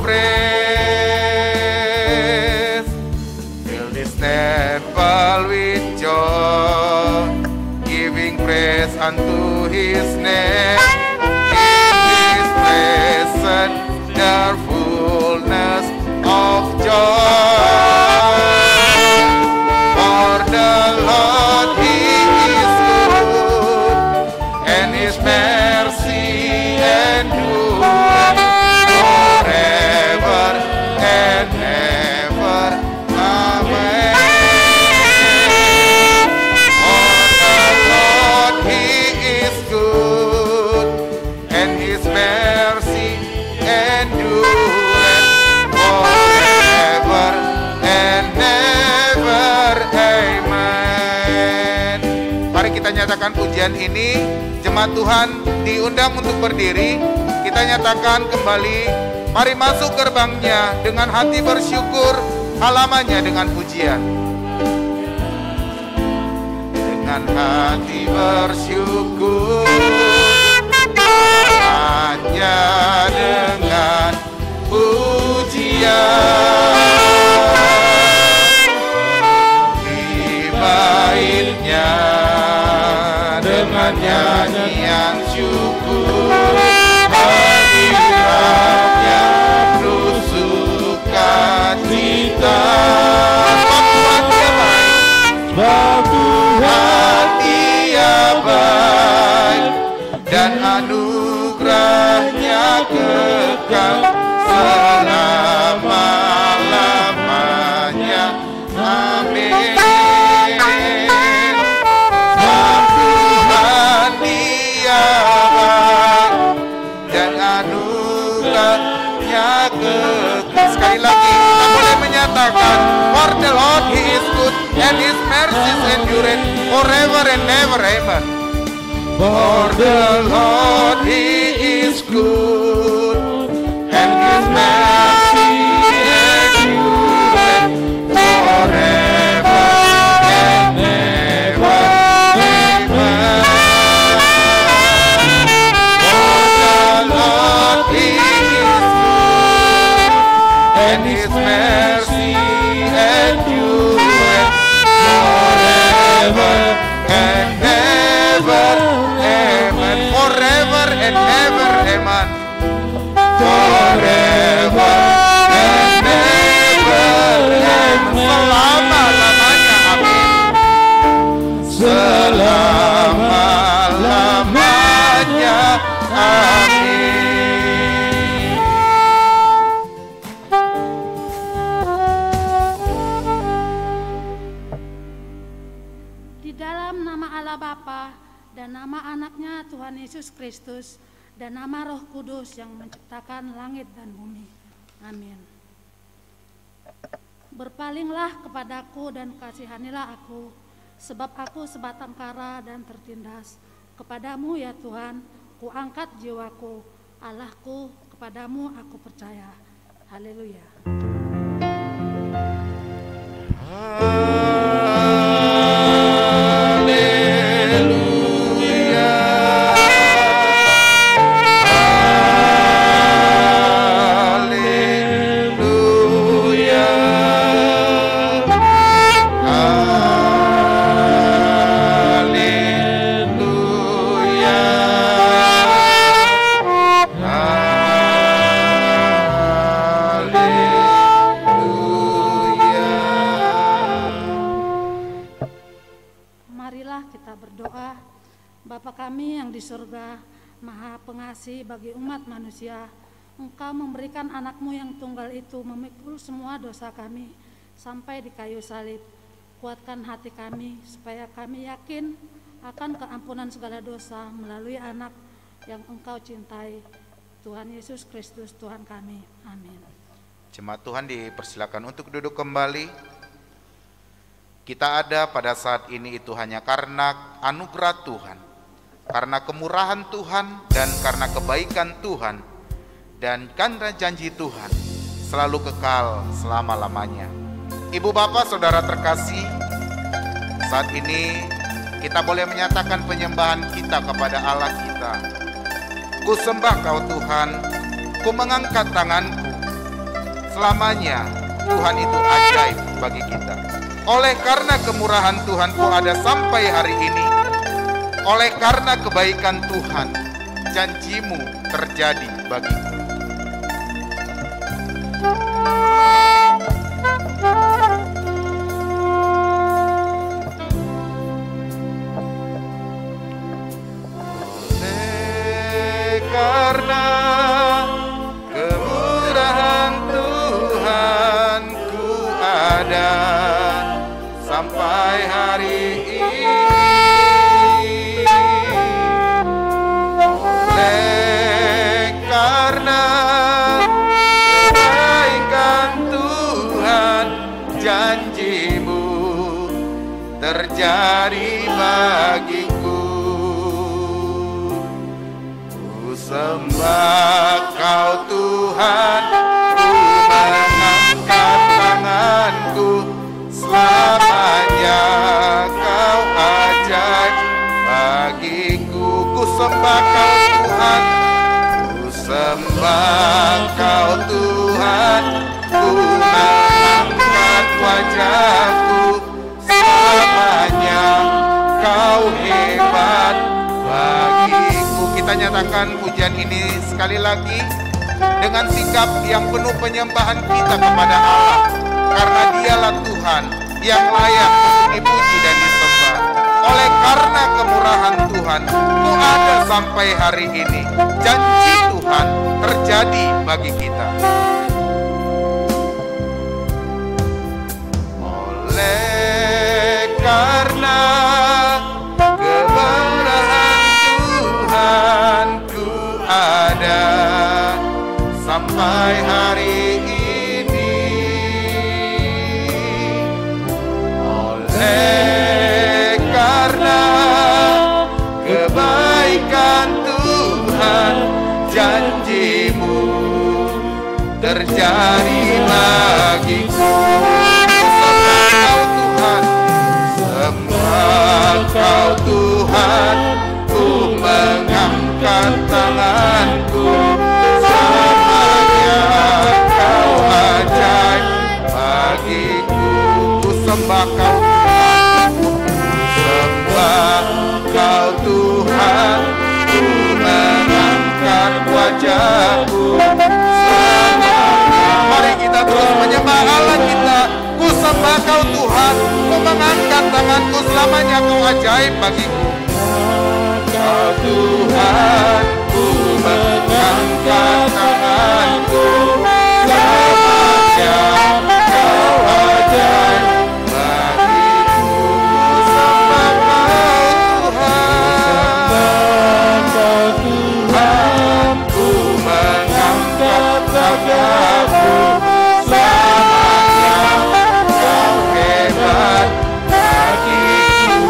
praise. Fill this temple with joy, giving praise unto his name. In his presence there fullness of joy. For the Lord he is good, and his mercy endureth forever and ever. Amen. For the Lord he is good, and his mercy endureth forever and ever. Amen. Mari kita nyatakan pujian ini. Jemaat Tuhan diundang untuk berdiri. Kita nyatakan kembali, mari masuk gerbangnya dengan hati bersyukur, halamannya dengan pujian. Dengan hati bersyukur, halamannya dengan pujian. Di baitnya dengan nyanyian syukur, hadiratnya penuh sukacita. Sebab Tuhan dia baik, dan anugerahnya kekal selama-lamanya. Amin. Sebab Tuhan dia baik, dan anugerahnya kekal. Sekali lagi kita boleh menyatakan, for the Lord he is good, and his mercies endure forever and ever. Amen. For the Lord he is good, and his mercy endure forever and ever. Amen. For the Lord he is good, and his mercy endure forever and ever. Amen. Forever and ever. Amen. Forever and ever. Amen. Selama-lamanya. Amin. Selama-lamanya. Amin. Di dalam nama Allah Bapa dan nama anaknya Tuhan Yesus Kristus dan nama Roh Kudus yang menciptakan langit dan bumi. Amin. Berpalinglah kepadaku dan kasihanilah aku, sebab aku sebatang kara dan tertindas. Kepadamu ya Tuhan, kuangkat jiwaku, Allahku, kepadamu aku percaya. Haleluya. Surga, Maha Pengasih bagi umat manusia, Engkau memberikan anakmu yang tunggal itu memikul semua dosa kami sampai di kayu salib. Kuatkan hati kami supaya kami yakin akan keampunan segala dosa melalui anak yang Engkau cintai, Tuhan Yesus Kristus Tuhan kami. Amin. Jemaat Tuhan dipersilakan untuk duduk kembali. Kita ada pada saat ini itu hanya karena anugerah Tuhan, karena kemurahan Tuhan, dan karena kebaikan Tuhan, dan karena janji Tuhan selalu kekal selama-lamanya. Ibu bapak saudara terkasih, saat ini kita boleh menyatakan penyembahan kita kepada Allah kita. Ku sembah Kau Tuhan, ku mengangkat tanganku, selamanya Tuhan itu ajaib bagi kita. Oleh karena kemurahan Tuhan ku ada sampai hari ini, oleh karena kebaikan Tuhan, janjimu terjadi bagiku. Karena kemurahan Tuhan ku ada sampai hari ini, oleh karena kebaikan Tuhan, janjimu terjadi bagiku. Sembah Kau Tuhan, ku mengangkat tanganku, selamanya Kau ajaib bagiku. Ku sembah Kau Tuhan, ku sembah Kau Tuhan, ku mengangkat wajahku, selamanya Kau hebat bagiku. Kita nyatakan pujian ini sekali lagi dengan sikap yang penuh penyembahan kita kepada Allah, karena Dialah Tuhan yang layak untuk dipuji dan disembah. Oleh karena kemurahan Tuhan ku ada sampai hari ini, janji Tuhan terjadi bagi kita. Oleh karena ada sampai hari ini, oleh karena kebaikan Tuhan, janjimu terjadi bagiku. Sembah Kau Tuhan, ku mengangkat tanganku, selamanya Kau ajaib bagiku. Ku sembah Kau Tuhan, sembah Kau Tuhan, ku mengangkat wajahku, selamanya. Mari kita terus menyembah Allah kita. Ku sembah Kau Tuhan, ku mengangkat tanganku, selamanya Kau ajaib bagiku. Kau Tuhan, ku mengangkat tanganku, selamanya Kau ajaib bagiku. Sembah Kau Tuhan, ku mengangkat tanganku, selamanya Kau hebat bagiku.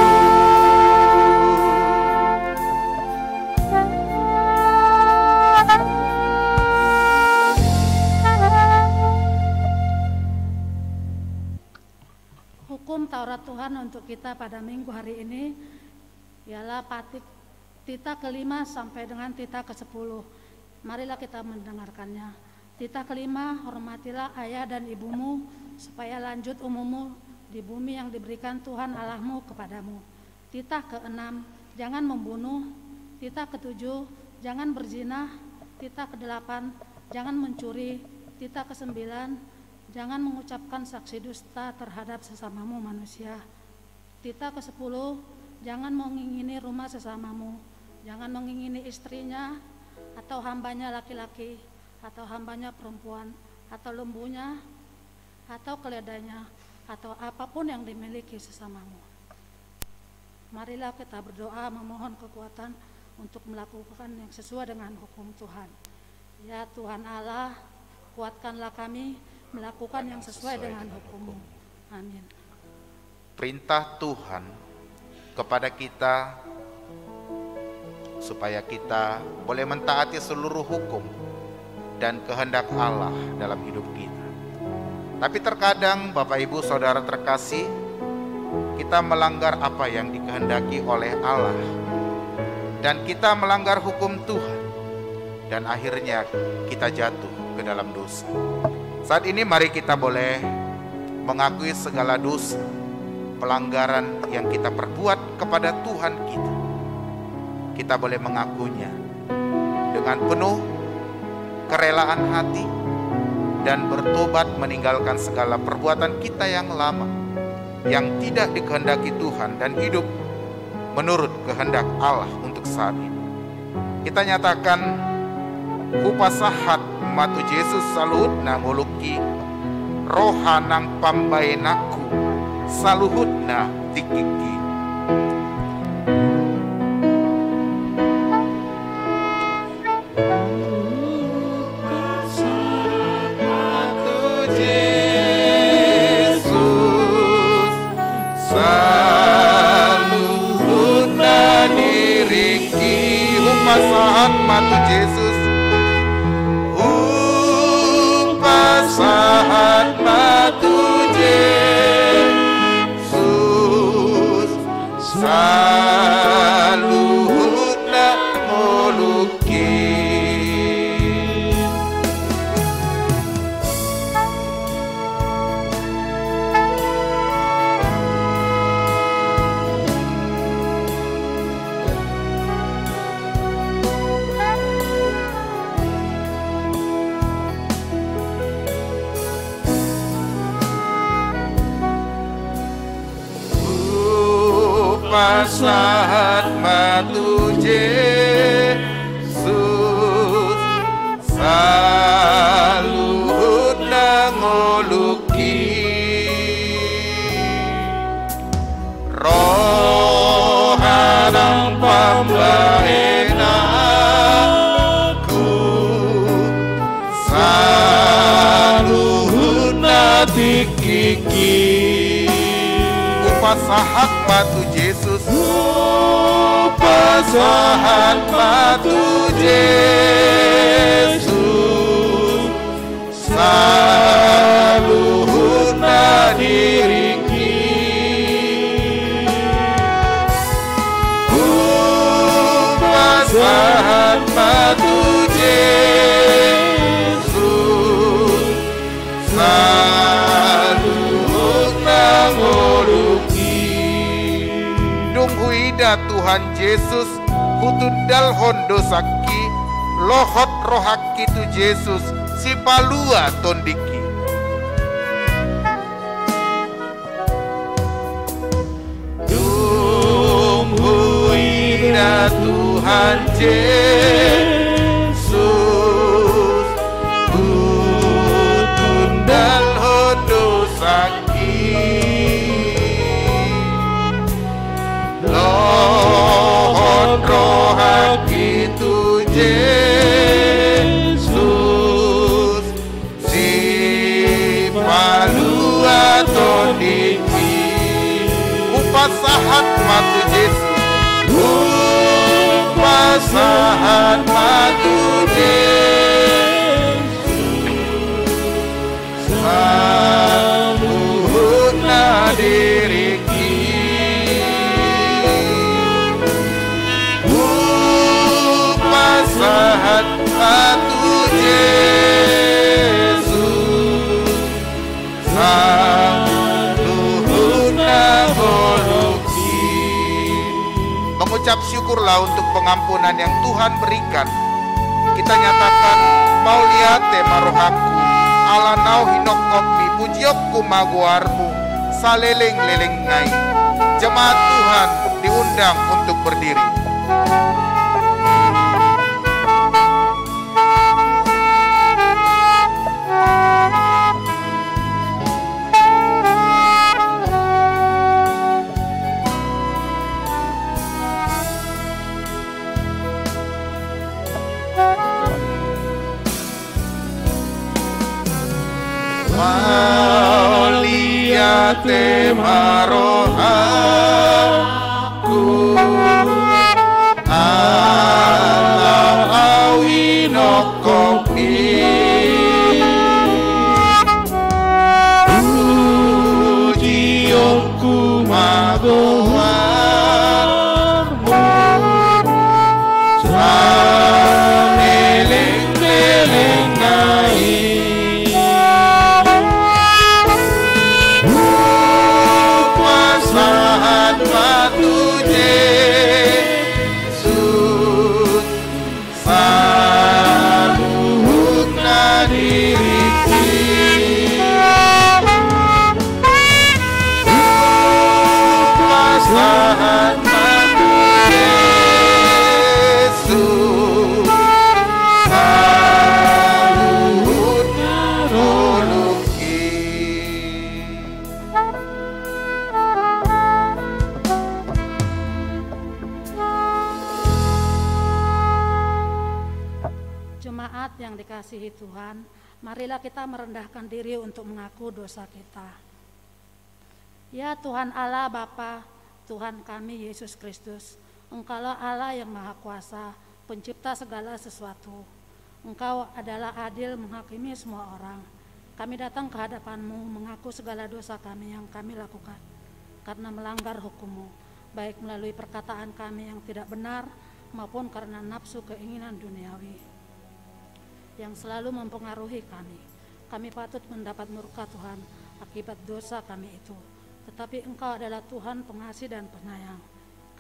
Hukum Taurat Tuhan untuk kita pada minggu hari ini ialah tita ke-5 sampai dengan tita ke-10. Marilah kita mendengarkannya. Tita ke-5, hormatilah ayah dan ibumu, supaya lanjut umurmu di bumi yang diberikan Tuhan Allahmu kepadamu. Tita ke-6, jangan membunuh. Tita ke-7, jangan berzina. Tita ke-8, jangan mencuri. Tita ke-9, jangan mengucapkan saksi dusta terhadap sesamamu manusia. Tita ke-10, jangan mengingini rumah sesamamu. Jangan mengingini istrinya, atau hambanya laki-laki, atau hambanya perempuan, atau lembunya, atau keledainya, atau apapun yang dimiliki sesamamu. Marilah kita berdoa memohon kekuatan untuk melakukan yang sesuai dengan hukum Tuhan. Ya Tuhan Allah, kuatkanlah kami melakukan yang sesuai dengan hukum-Mu. Amin. Perintah Tuhan kepada kita supaya kita boleh mentaati seluruh hukum dan kehendak Allah dalam hidup kita. Tapi terkadang Bapak Ibu Saudara terkasih, kita melanggar apa yang dikehendaki oleh Allah, dan kita melanggar hukum Tuhan, dan akhirnya kita jatuh ke dalam dosa. Saat ini mari kita boleh mengakui segala dosa, pelanggaran yang kita perbuat kepada Tuhan kita. Kita boleh mengakuinya dengan penuh kerelaan hati dan bertobat meninggalkan segala perbuatan kita yang lama, yang tidak dikehendaki Tuhan, dan hidup menurut kehendak Allah untuk saat ini. Kita nyatakan upasahat matu Yesus saluhut na nguluki rohanang pambaenaku saluhut na tikiki. Upasahat matu Yesus, upasahat matu Yesus, saluhutna ngoluki. Upasahat matu Yesus, saluhutna ngoluki rohanang pambaenaku saluhutna tikiki. Upasahat matu Yesus, upasahat matu Yesus, saluhutna diriki. Upasahat matu Yesus, saluhutna ngoluki. Dunghuida Tuhan Yesus hutundal hondo saki lohot rohaki tu Yesus si palua tondiki. Dunghuida Tuhan Yesus hutundal hondo saki lohot rohaki tu Yesus si palua tondiki. Upasahat matu Yesus, upasahat matu Yesus, saluhutna diriki. Upasahat matu Yesus, saluhutna ngoluki. Mengucap syukurlah untuk pengampunan yang Tuhan berikan. Kita nyatakan mauliate marohaku ala nau hinokokmi pujiokku maguarmu saleleng-leleng ngai. Jemaat Tuhan diundang untuk berdiri. Mauliate marohaku alau awinokopi ujiongku magoharmu saneleng-neleng ngai. mengasihi Tuhan, marilah kita merendahkan diri untuk mengaku dosa kita. Ya Tuhan Allah Bapa, Tuhan kami Yesus Kristus, Engkaulah Allah yang Maha Kuasa, pencipta segala sesuatu. Engkau adalah adil menghakimi semua orang. Kami datang ke hadapan-Mu mengaku segala dosa kami yang kami lakukan karena melanggar hukum-Mu, baik melalui perkataan kami yang tidak benar maupun karena nafsu keinginan duniawi yang selalu mempengaruhi kami. Kami patut mendapat murka Tuhan akibat dosa kami itu. Tetapi Engkau adalah Tuhan pengasih dan penyayang.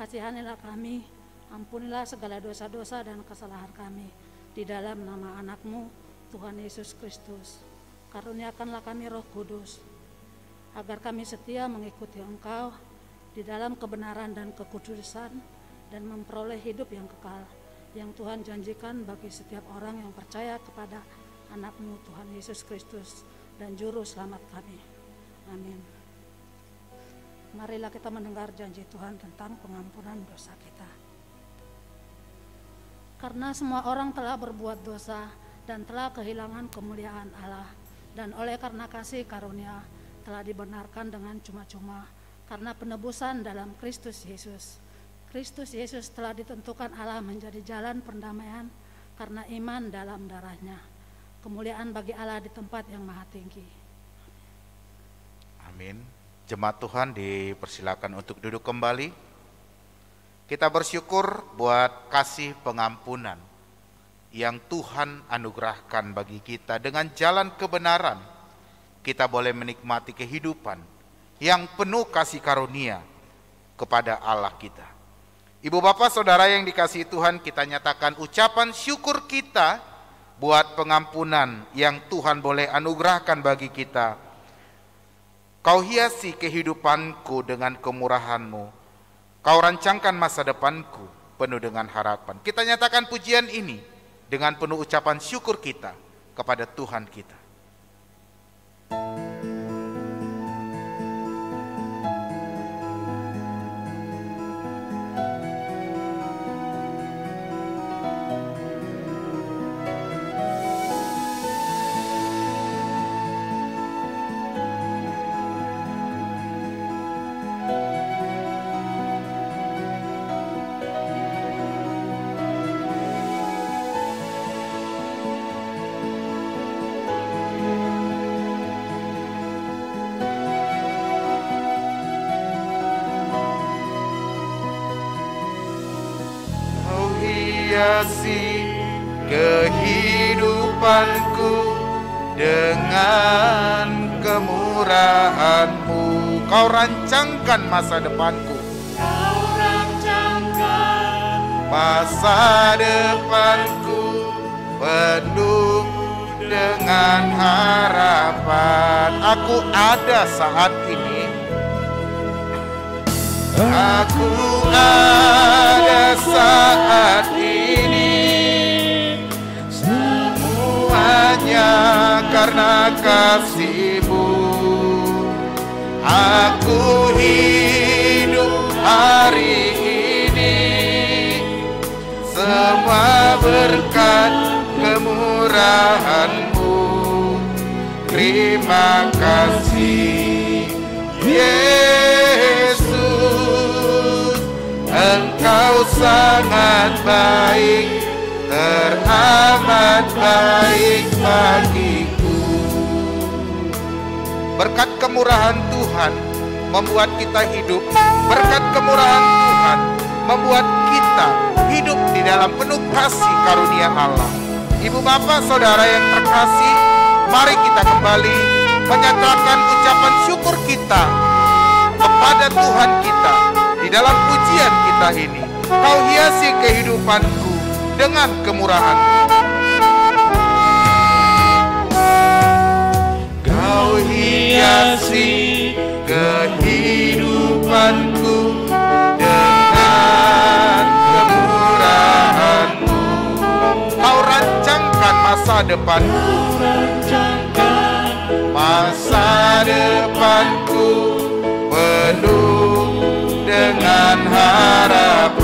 Kasihanilah kami, ampunilah segala dosa-dosa dan kesalahan kami. Di dalam nama anak-Mu, Tuhan Yesus Kristus. Karuniakanlah kami Roh Kudus, agar kami setia mengikuti Engkau di dalam kebenaran dan kekudusan dan memperoleh hidup yang kekal, yang Tuhan janjikan bagi setiap orang yang percaya kepada anak-Mu Tuhan Yesus Kristus dan Juru Selamat kami. Amin. Marilah kita mendengar janji Tuhan tentang pengampunan dosa kita. Karena semua orang telah berbuat dosa dan telah kehilangan kemuliaan Allah, dan oleh karena kasih karunia telah dibenarkan dengan cuma-cuma karena penebusan dalam Kristus Yesus. Kristus Yesus telah ditentukan Allah menjadi jalan perdamaian karena iman dalam darah-Nya. Kemuliaan bagi Allah di tempat yang maha tinggi. Amin. Jemaat Tuhan dipersilakan untuk duduk kembali. Kita bersyukur buat kasih pengampunan yang Tuhan anugerahkan bagi kita. Dengan jalan kebenaran, kita boleh menikmati kehidupan yang penuh kasih karunia kepada Allah kita. Ibu bapak saudara yang dikasihi Tuhan, kita nyatakan ucapan syukur kita buat pengampunan yang Tuhan boleh anugerahkan bagi kita. Kau hiasi kehidupanku dengan kemurahan-Mu. Kau rancangkan masa depanku penuh dengan harapan. Kita nyatakan pujian ini dengan penuh ucapan syukur kita kepada Tuhan kita. Hiasi kehidupanku dengan kemurahan-Mu. Kau rancangkan masa depanku. Kau rancangkan masa depanku penuh dengan harapan. Aku ada saat ini. Aku ada saat ini, semuanya karena kasih-Mu. Aku hidup hari ini, semua berkat kemurahan-Mu. Terima kasih Yesus, Engkau sangat baik, teramat baik bagiku. Berkat kemurahan Tuhan membuat kita hidup. Berkat kemurahan Tuhan membuat kita hidup di dalam penuh kasih karunia Allah. Ibu bapak saudara yang terkasih, mari kita kembali menyatakan ucapan syukur kita kepada Tuhan kita di dalam pujian kita ini. Kau hiasi kehidupanku dengan kemurahan. Kau hiasi kehidupanku dengan kemurahan-Mu. Kau rancangkan masa depanku. Masa depanku penuh dengan harapan.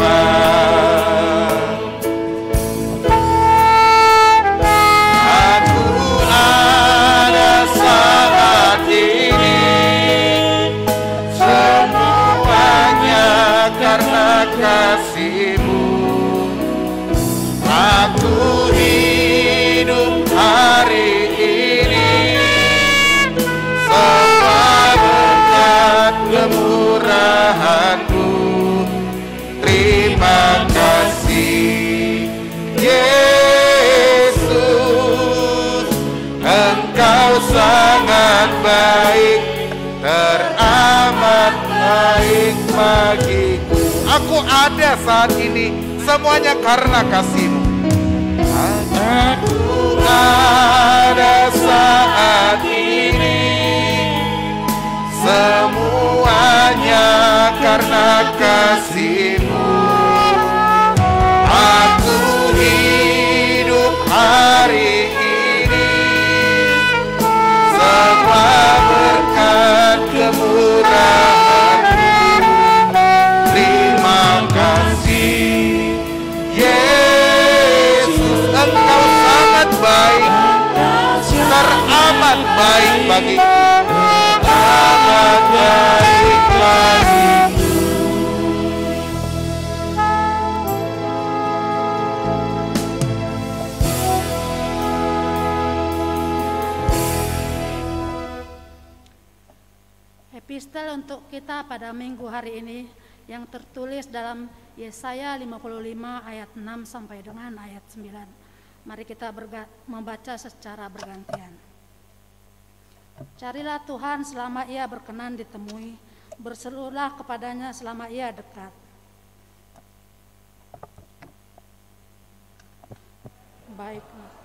Engkau sangat baik, teramat baik bagiku. Aku ada saat ini semuanya karena kasih-Mu. Aku ada saat ini semuanya karena kasih-Mu. Aku hidup hari ini semua berkat kemurahan-Mu. Terima kasih Yesus, Engkau sangat baik, teramat baik bagiku, teramat baik bagiku. Epistel untuk kita pada minggu hari ini yang tertulis dalam Yesaya 55 ayat 6 sampai dengan ayat 9. Mari kita membaca secara bergantian. Carilah Tuhan selama Ia berkenan ditemui, berserulah kepadanya selama Ia dekat. Baiklah.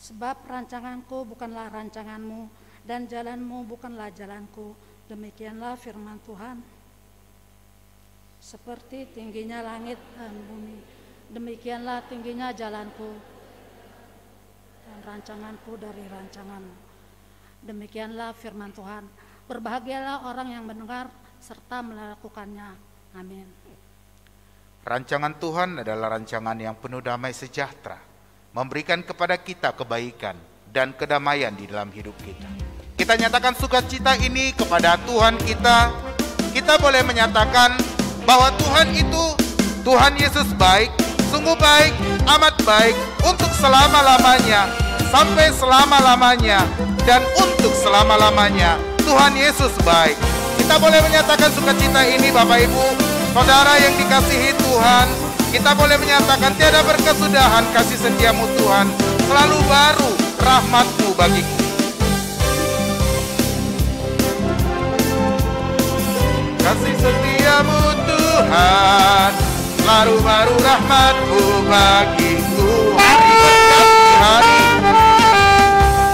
Sebab rancanganku bukanlah rancanganmu, dan jalanmu bukanlah jalanku. Demikianlah firman Tuhan. Seperti tingginya langit dan bumi, demikianlah tingginya jalanku, dan rancanganku dari rancanganmu. Demikianlah firman Tuhan. Berbahagialah orang yang mendengar serta melakukannya. Amin. Rancangan Tuhan adalah rancangan yang penuh damai sejahtera, memberikan kepada kita kebaikan dan kedamaian di dalam hidup kita. Kita nyatakan sukacita ini kepada Tuhan kita. Kita boleh menyatakan bahwa Tuhan itu, Tuhan Yesus baik, sungguh baik, amat baik, untuk selama-lamanya, sampai selama-lamanya, dan untuk selama-lamanya. Tuhan Yesus baik. Kita boleh menyatakan sukacita ini Bapak Ibu, saudara yang dikasihi Tuhan. Kita boleh menyatakan tiada berkesudahan kasih setia-Mu Tuhan, selalu baru rahmat-Mu bagiku. Kasih setia-Mu Tuhan, selalu baru rahmat-Mu bagiku.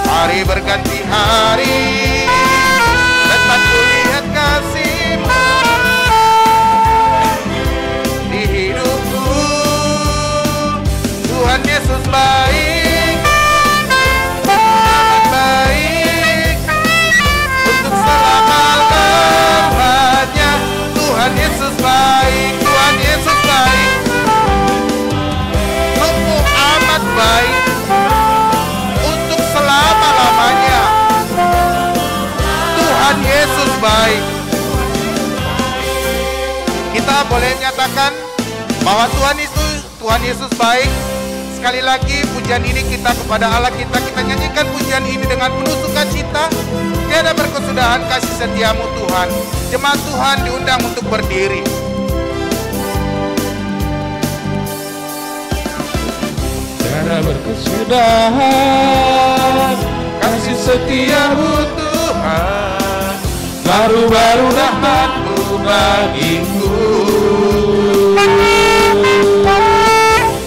Hari berganti hari, dapat kulihat kasih-Mu di hidupku. Tuhan Yesus baik, sangat baik, untuk selama-lamanya. Tuhan Yesus baik, Tuhan Yesus baik, sungguh amat baik, untuk selama-lamanya. Tuhan Yesus baik. Kita boleh nyatakan bahwa Tuhan Yesus baik. Sekali lagi pujian ini kita kepada Allah kita nyanyikan pujian ini dengan penuh sukacita. Tiada berkesudahan kasih setia-Mu Tuhan. Jemaat Tuhan diundang untuk berdiri. Tiada berkesudahan kasih setia-Mu Tuhan, baru-baru rahmat-Mu bagiku.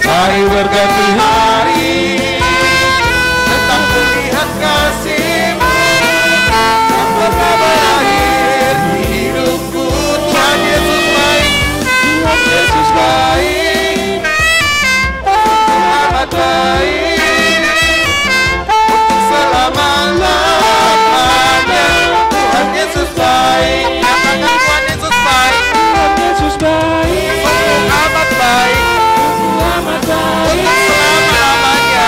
Hari berganti hari, tetap kulihat kasih-Mu yang pernah berakhir di hidupku. Tuhan Yesus baik, Tuhan Yesus baik, amat baik, untuk selama-lamanya. Tuhan Yesus baik, Nyatakan Tuhan Yesus baik, Tuhan Yesus baik, sungguh amat baik, amat baik, untuk selama-lamanya.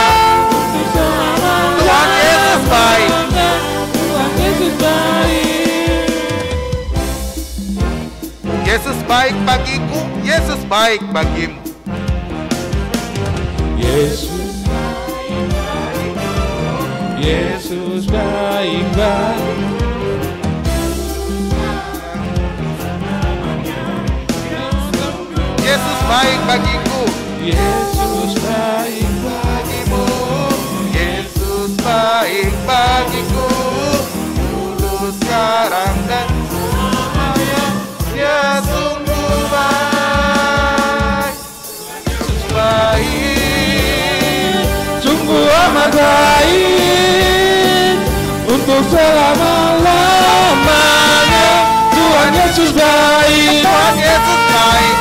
Tuhan Yesus baik. Tuhan Yesus baik. Yesus baik bagiku, Yesus baik bagimu. Yesus Yesus baik-baik. Yesus baik bagiku. Yesus baik Bagimu, Yesus baik bagiku. Dulu, sekarang, dan selamanya. Dia sungguh baik. Yesus baik. sungguh amat baik untuk selama-lamanya. Tuhan Yesus baik. Tuhan Yesus baik.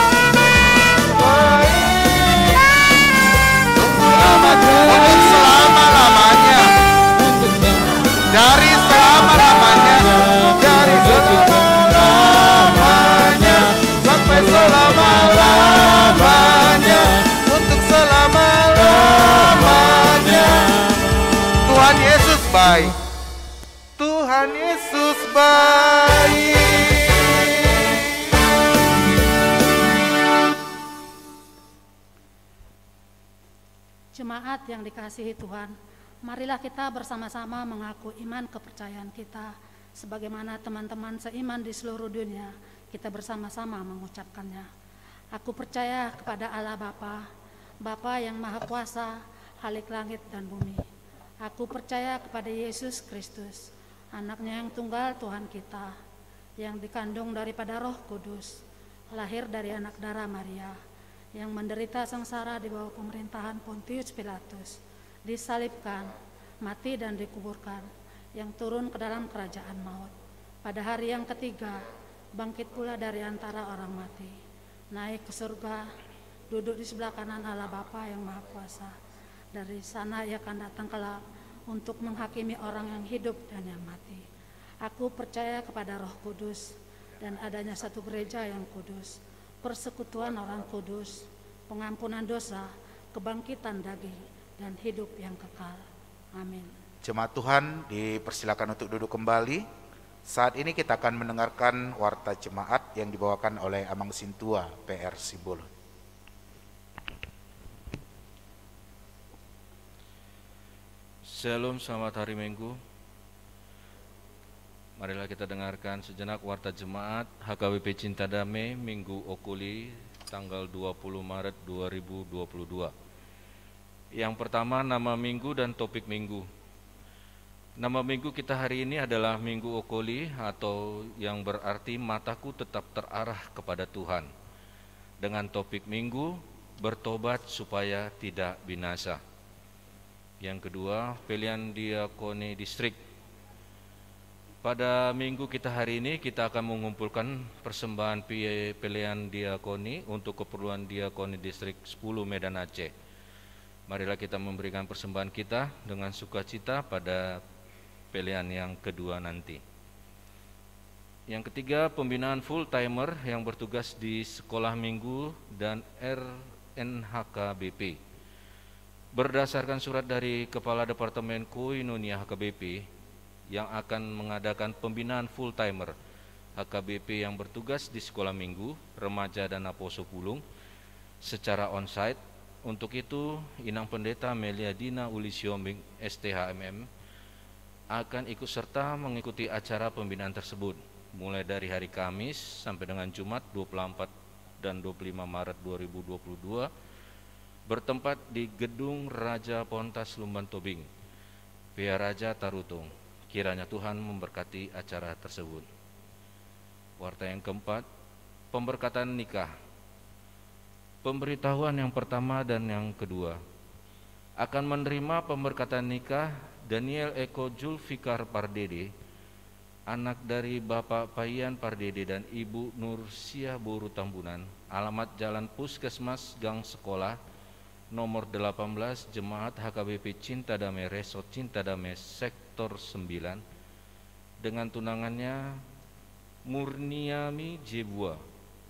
Untuk selama-lamanya. Dari selama-lamanya. Dari selama-lamanya sampai selama-lamanya. Untuk selama-lamanya. Tuhan Yesus baik. Tuhan Yesus baik. Jemaat yang dikasihi Tuhan, marilah kita bersama-sama mengaku iman kepercayaan kita. Sebagaimana teman-teman seiman di seluruh dunia, kita bersama-sama mengucapkannya. Aku percaya kepada Allah Bapa, Bapa yang Maha Kuasa, Khalik langit dan bumi. Aku percaya kepada Yesus Kristus, anaknya yang tunggal Tuhan kita, yang dikandung daripada Roh Kudus, lahir dari anak darah Maria, yang menderita sengsara di bawah pemerintahan Pontius Pilatus, disalibkan, mati dan dikuburkan, yang turun ke dalam kerajaan maut. Pada hari yang ketiga, bangkit pula dari antara orang mati, naik ke surga, duduk di sebelah kanan Allah Bapa yang Maha Kuasa. Dari sana ia akan datang kelak untuk menghakimi orang yang hidup dan yang mati. Aku percaya kepada Roh Kudus dan adanya satu gereja yang kudus, persekutuan orang kudus, pengampunan dosa, kebangkitan daging, dan hidup yang kekal. Amin. Jemaat Tuhan dipersilakan untuk duduk kembali. Saat ini kita akan mendengarkan warta jemaat yang dibawakan oleh Amang Sintua PR Simbolon. Shalom, selamat hari Minggu. Marilah kita dengarkan sejenak warta jemaat HKBP Cinta Damai Minggu Okuli tanggal 20 Maret 2022. Yang pertama, nama minggu dan topik minggu. Nama minggu kita hari ini adalah Minggu Okuli, atau yang berarti mataku tetap terarah kepada Tuhan. Dengan topik minggu, bertobat supaya tidak binasa. Yang kedua, pilihan diakoni distrik. Pada minggu kita hari ini kita akan mengumpulkan persembahan pilihan diakoni untuk keperluan diakoni distrik 10 Medan Aceh. Marilah kita memberikan persembahan kita dengan sukacita pada pilihan yang kedua nanti. Yang ketiga, pembinaan full timer yang bertugas di sekolah minggu dan RNHKBP. Berdasarkan surat dari Kepala Departemen Koinonia HKBP yang akan mengadakan pembinaan full timer HKBP yang bertugas di sekolah minggu, remaja dan Aposo Pulung secara onsite. Untuk itu, Inang Pendeta Melia Dina Ulisiombing STHMM akan ikut serta mengikuti acara pembinaan tersebut mulai dari hari Kamis sampai dengan Jumat 24 dan 25 Maret 2022 bertempat di Gedung Raja Pontas Lumban Tobing, Via Raja Tarutung. Kiranya Tuhan memberkati acara tersebut. Warta yang keempat, pemberkatan nikah. Pemberitahuan yang pertama dan yang kedua. Akan menerima pemberkatan nikah Daniel Eko Julfikar Pardede, anak dari Bapak Payan Pardede dan Ibu Nursia Boru Tambunan, alamat Jalan Puskesmas Gang Sekolah, nomor 18, Jemaat HKBP Cinta Damai Resort Cinta Damai Sektor 9, dengan tunangannya Murniami Jebua,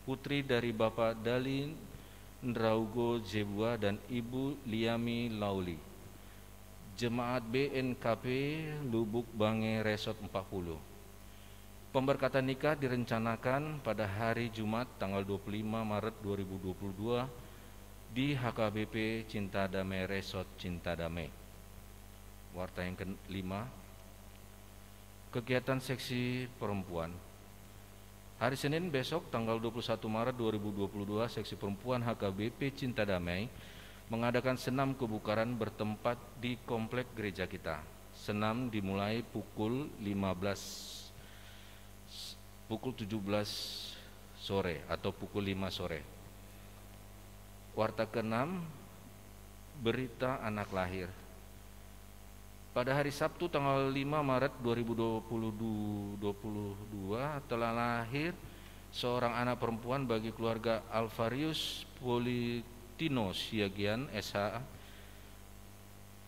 putri dari Bapak Dalin Ndraugo Jebua dan Ibu Liami Lauli, Jemaat BNKP Lubuk Bange Resort 40. Pemberkatan nikah direncanakan pada hari Jumat tanggal 25 Maret 2022 di HKBP Cinta Damai Resort Cinta Damai. Warta yang kelima, kegiatan seksi perempuan. Hari Senin besok tanggal 21 Maret 2022, seksi perempuan HKBP Cinta Damai mengadakan senam kebukaran bertempat di komplek gereja kita. Senam dimulai pukul 17 sore atau pukul 5 sore. Warta ke-6, berita anak lahir. Pada hari Sabtu tanggal 5 Maret 2022 telah lahir seorang anak perempuan bagi keluarga Alvarius Politino Siagian SH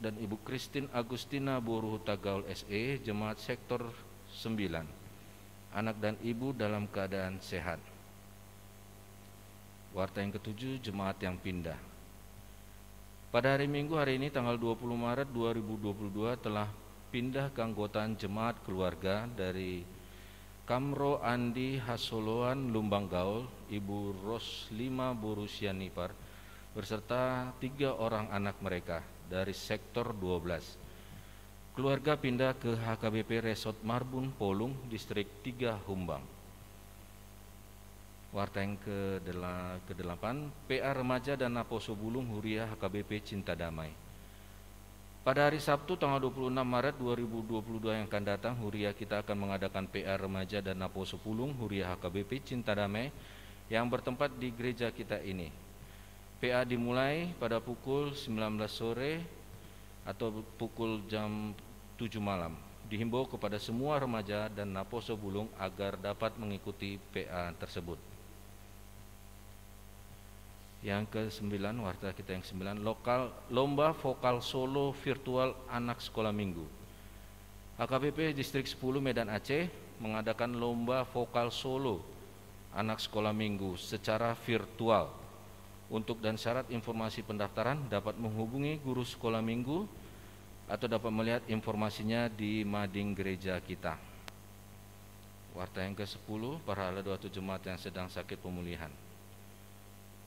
dan Ibu Christine Agustina Boruhuta Gaul SE, Jemaat Sektor 9. Anak dan ibu dalam keadaan sehat. Warta yang ke-7, jemaat yang pindah. Pada hari Minggu hari ini tanggal 20 Maret 2022 telah pindah keanggotaan jemaat keluarga dari Kamro Andi Hasoloan Lumbang Gaul, Ibu Roslima Borusianipar berserta 3 orang anak mereka dari sektor 12. Keluarga pindah ke HKBP Resort Marbun Polung, Distrik 3 Humbang. Warta yang ke-8, PA Remaja dan Naposo Bulung Huria HKBP Cinta Damai. Pada hari Sabtu tanggal 26 Maret 2022 yang akan datang, Huria kita akan mengadakan PA Remaja dan Naposo Bulung Huria HKBP Cinta Damai yang bertempat di gereja kita ini. PA dimulai pada pukul 19 sore atau pukul jam 7 malam. Dihimbau kepada semua remaja dan Naposo Bulung agar dapat mengikuti PA tersebut. Yang ke-9, warta kita yang 9, lomba vokal solo virtual anak sekolah minggu. HKBP Distrik 10 Medan Aceh mengadakan lomba vokal solo anak sekolah minggu secara virtual. Untuk dan syarat informasi pendaftaran dapat menghubungi guru sekolah minggu atau dapat melihat informasinya di mading gereja kita. Warta yang ke-10, para doa jemaat yang sedang sakit pemulihan.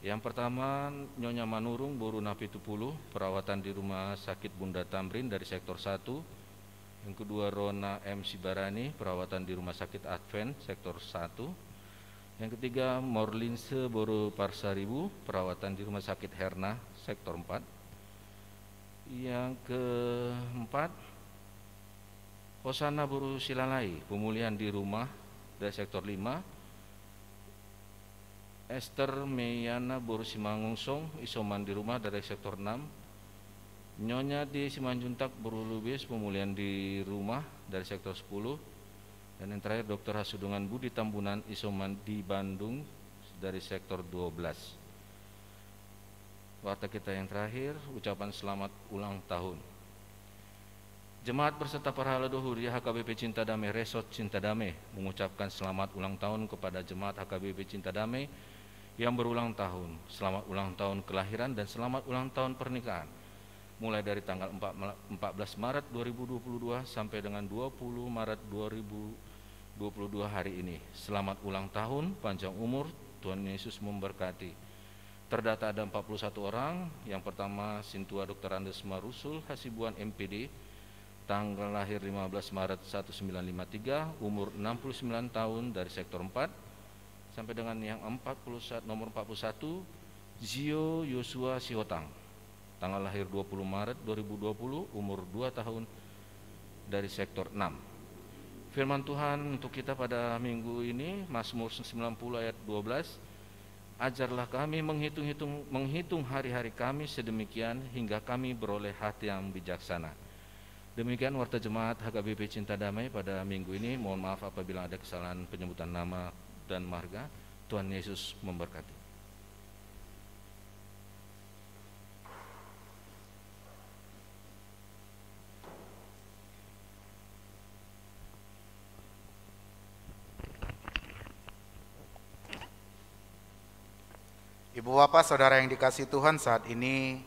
Yang pertama, Nyonya Manurung Boru Napitupulu, perawatan di Rumah Sakit Bunda Tamrin dari sektor 1. Yang kedua, Rona M. Sibarani, perawatan di Rumah Sakit Advent sektor 1. Yang ketiga, Morlinse Boru Parsaribu, perawatan di Rumah Sakit Herna sektor 4. Yang keempat, Hosana Boru Silalai, pemulihan di rumah dari sektor 5. Esther Meyana Boru Simangungsong, isoman di rumah dari sektor 6. Nyonya di Simanjuntak Boru Lubis, pemulihan di rumah dari sektor 10. Dan yang terakhir, Dr. Hasudungan Budi Tambunan, isoman di Bandung dari sektor 12. Warta kita yang terakhir, ucapan selamat ulang tahun. Jemaat berserta para halado Huria HKBP Cinta Damai Resort Cinta Damai mengucapkan selamat ulang tahun kepada jemaat HKBP Cinta Damai yang berulang tahun. Selamat ulang tahun kelahiran dan selamat ulang tahun pernikahan. Mulai dari tanggal 14 Maret 2022 sampai dengan 20 Maret 2022 hari ini. Selamat ulang tahun, panjang umur, Tuhan Yesus memberkati. Terdata ada 41 orang. Yang pertama, Sintua Dr. Andes Marusul Hasibuan MPD, tanggal lahir 15 Maret 1953, umur 69 tahun dari sektor 4. Sampai dengan yang nomor 41, Zio Yosua Sihotang, tanggal lahir 20 Maret 2020, umur 2 tahun dari sektor 6. Firman Tuhan untuk kita pada minggu ini, Mazmur 90 ayat 12, ajarlah kami menghitung hari-hari kami sedemikian hingga kami beroleh hati yang bijaksana. Demikian warta jemaat HKBP Cinta Damai pada minggu ini. Mohon maaf apabila ada kesalahan penyebutan nama dan marga. Tuhan Yesus memberkati. Ibu bapak saudara yang dikasihi Tuhan, saat ini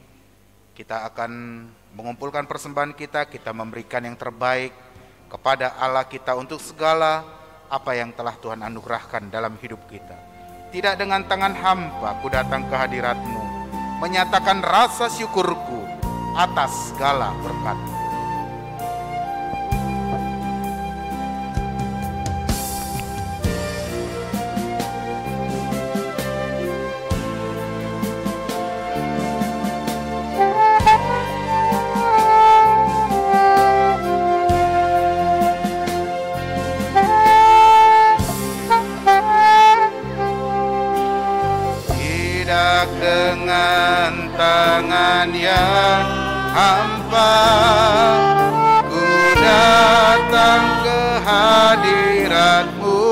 kita akan mengumpulkan persembahan kita memberikan yang terbaik kepada Allah kita untuk segala apa yang telah Tuhan anugerahkan dalam hidup kita. Tidak dengan tangan hampa ku datang ke hadirat-Mu, menyatakan rasa syukurku atas segala berkat. tangan yang hampa, ku datang ke hadirat-Mu,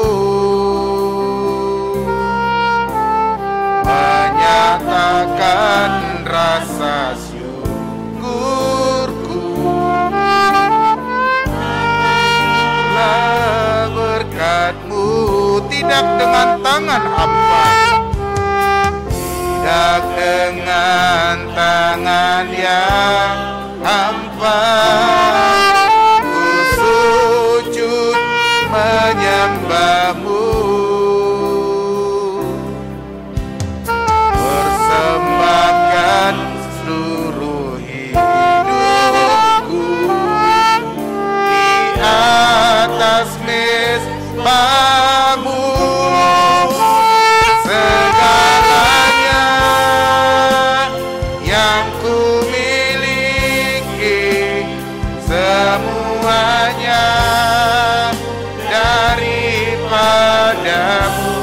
menyatakan rasa syukurku. Lah berkat-Mu, tidak dengan tangan hampa, tidak dengan tangan yang hampa, ku sujud menyembah-Mu, persembahkan seluruh hidupku di atas mezbah-Mu. Segalanya yang ku miliki, semuanya daripada-Mu,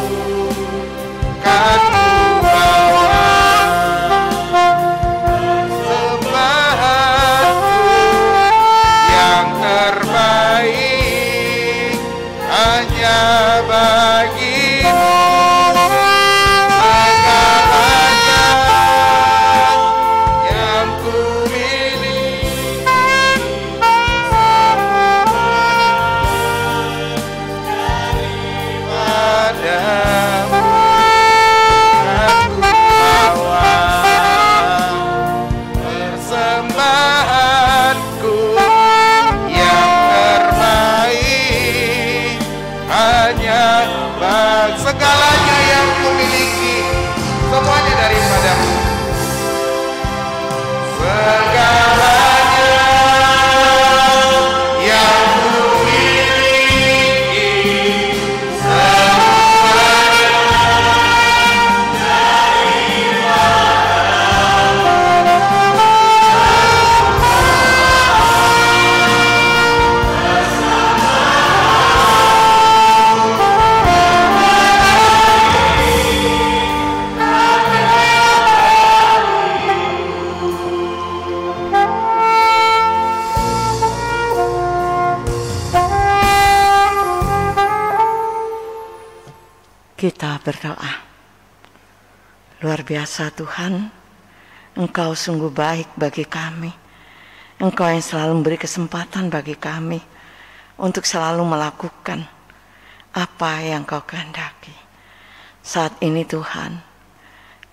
kan ku bawa sembahanku yang terbaik hanya bagi-Mu. Segalanya yang ku miliki, daripada-Mu, kan ku bawa persembahanku yang terbaik hanya segalanya yang ku miliki, semuanya daripada-Mu. Segalanya yang ku miliki, semuanya Kita berdoa. Luar biasa Tuhan, Engkau sungguh baik bagi kami. Engkau yang selalu memberi kesempatan bagi kami untuk selalu melakukan apa yang Kau kehendaki. Saat ini Tuhan,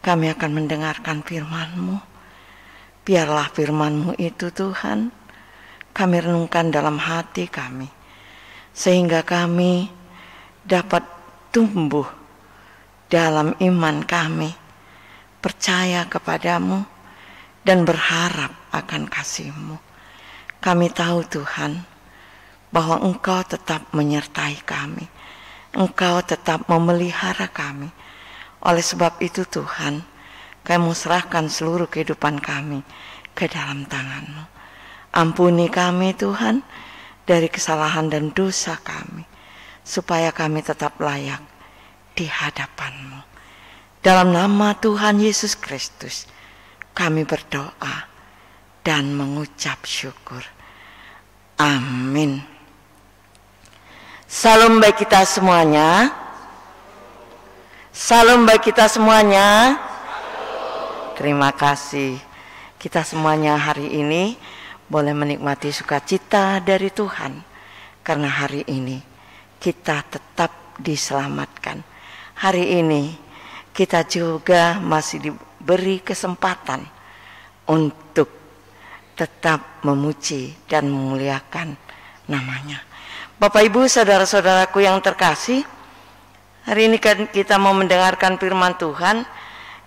kami akan mendengarkan firman-Mu. Biarlah firman-Mu itu Tuhan, kami renungkan dalam hati kami, sehingga kami dapat tumbuh dalam iman kami, percaya kepadamu dan berharap akan kasih-Mu. Kami tahu Tuhan bahwa Engkau tetap menyertai kami, Engkau tetap memelihara kami. Oleh sebab itu Tuhan, kami serahkan seluruh kehidupan kami ke dalam tangan-Mu. Ampuni kami Tuhan dari kesalahan dan dosa kami, supaya kami tetap layak di hadapan-Mu. Dalam nama Tuhan Yesus Kristus, kami berdoa dan mengucap syukur. Amin. Salam bagi kita semuanya. Salam bagi kita semuanya. Terima kasih. Kita semuanya hari ini boleh menikmati sukacita dari Tuhan, karena hari ini kita tetap diselamatkan. Hari ini kita juga masih diberi kesempatan untuk tetap memuji dan memuliakan namanya. Bapak Ibu saudara-saudaraku yang terkasih, hari ini kan kita mau mendengarkan firman Tuhan,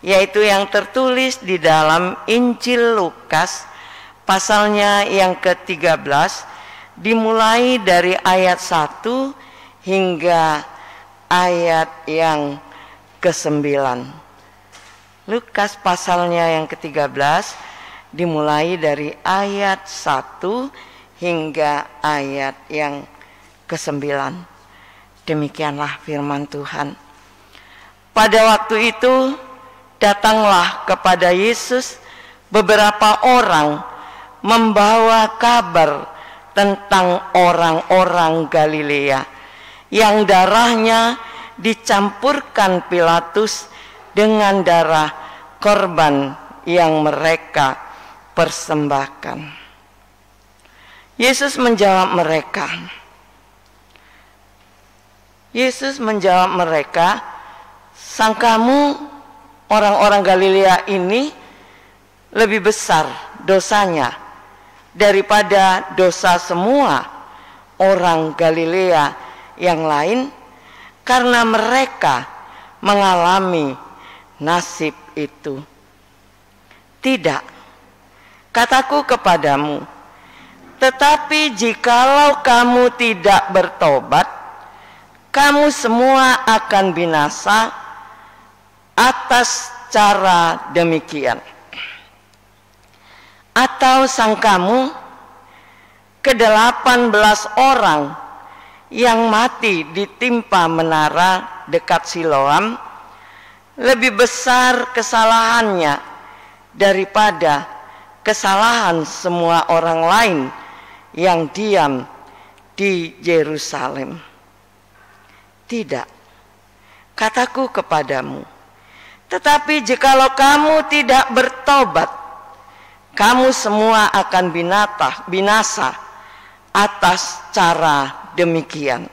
yaitu yang tertulis di dalam Injil Lukas pasalnya yang ke-13, dimulai dari ayat 1 hingga ayat yang ke-9. Lukas pasalnya yang ke-13 dimulai dari ayat 1 hingga ayat yang ke-9. Demikianlah firman Tuhan. Pada waktu itu datanglah kepada Yesus beberapa orang membawa kabar tentang orang-orang Galilea yang darahnya dicampurkan Pilatus dengan darah korban yang mereka persembahkan. Yesus menjawab mereka, sangkamu orang-orang Galilea ini lebih besar dosanya daripada dosa semua orang Galilea yang lain, karena mereka mengalami nasib itu. Tidak, kataku kepadamu, tetapi jikalau kamu tidak bertobat, kamu semua akan binasa atas cara demikian. Atau sangkamu ke-18 orang yang mati ditimpa menara dekat Siloam lebih besar kesalahannya daripada kesalahan semua orang lain yang diam di Yerusalem? Tidak, kataku kepadamu, tetapi jikalau kamu tidak bertobat, kamu semua akan binasa atas cara demikian.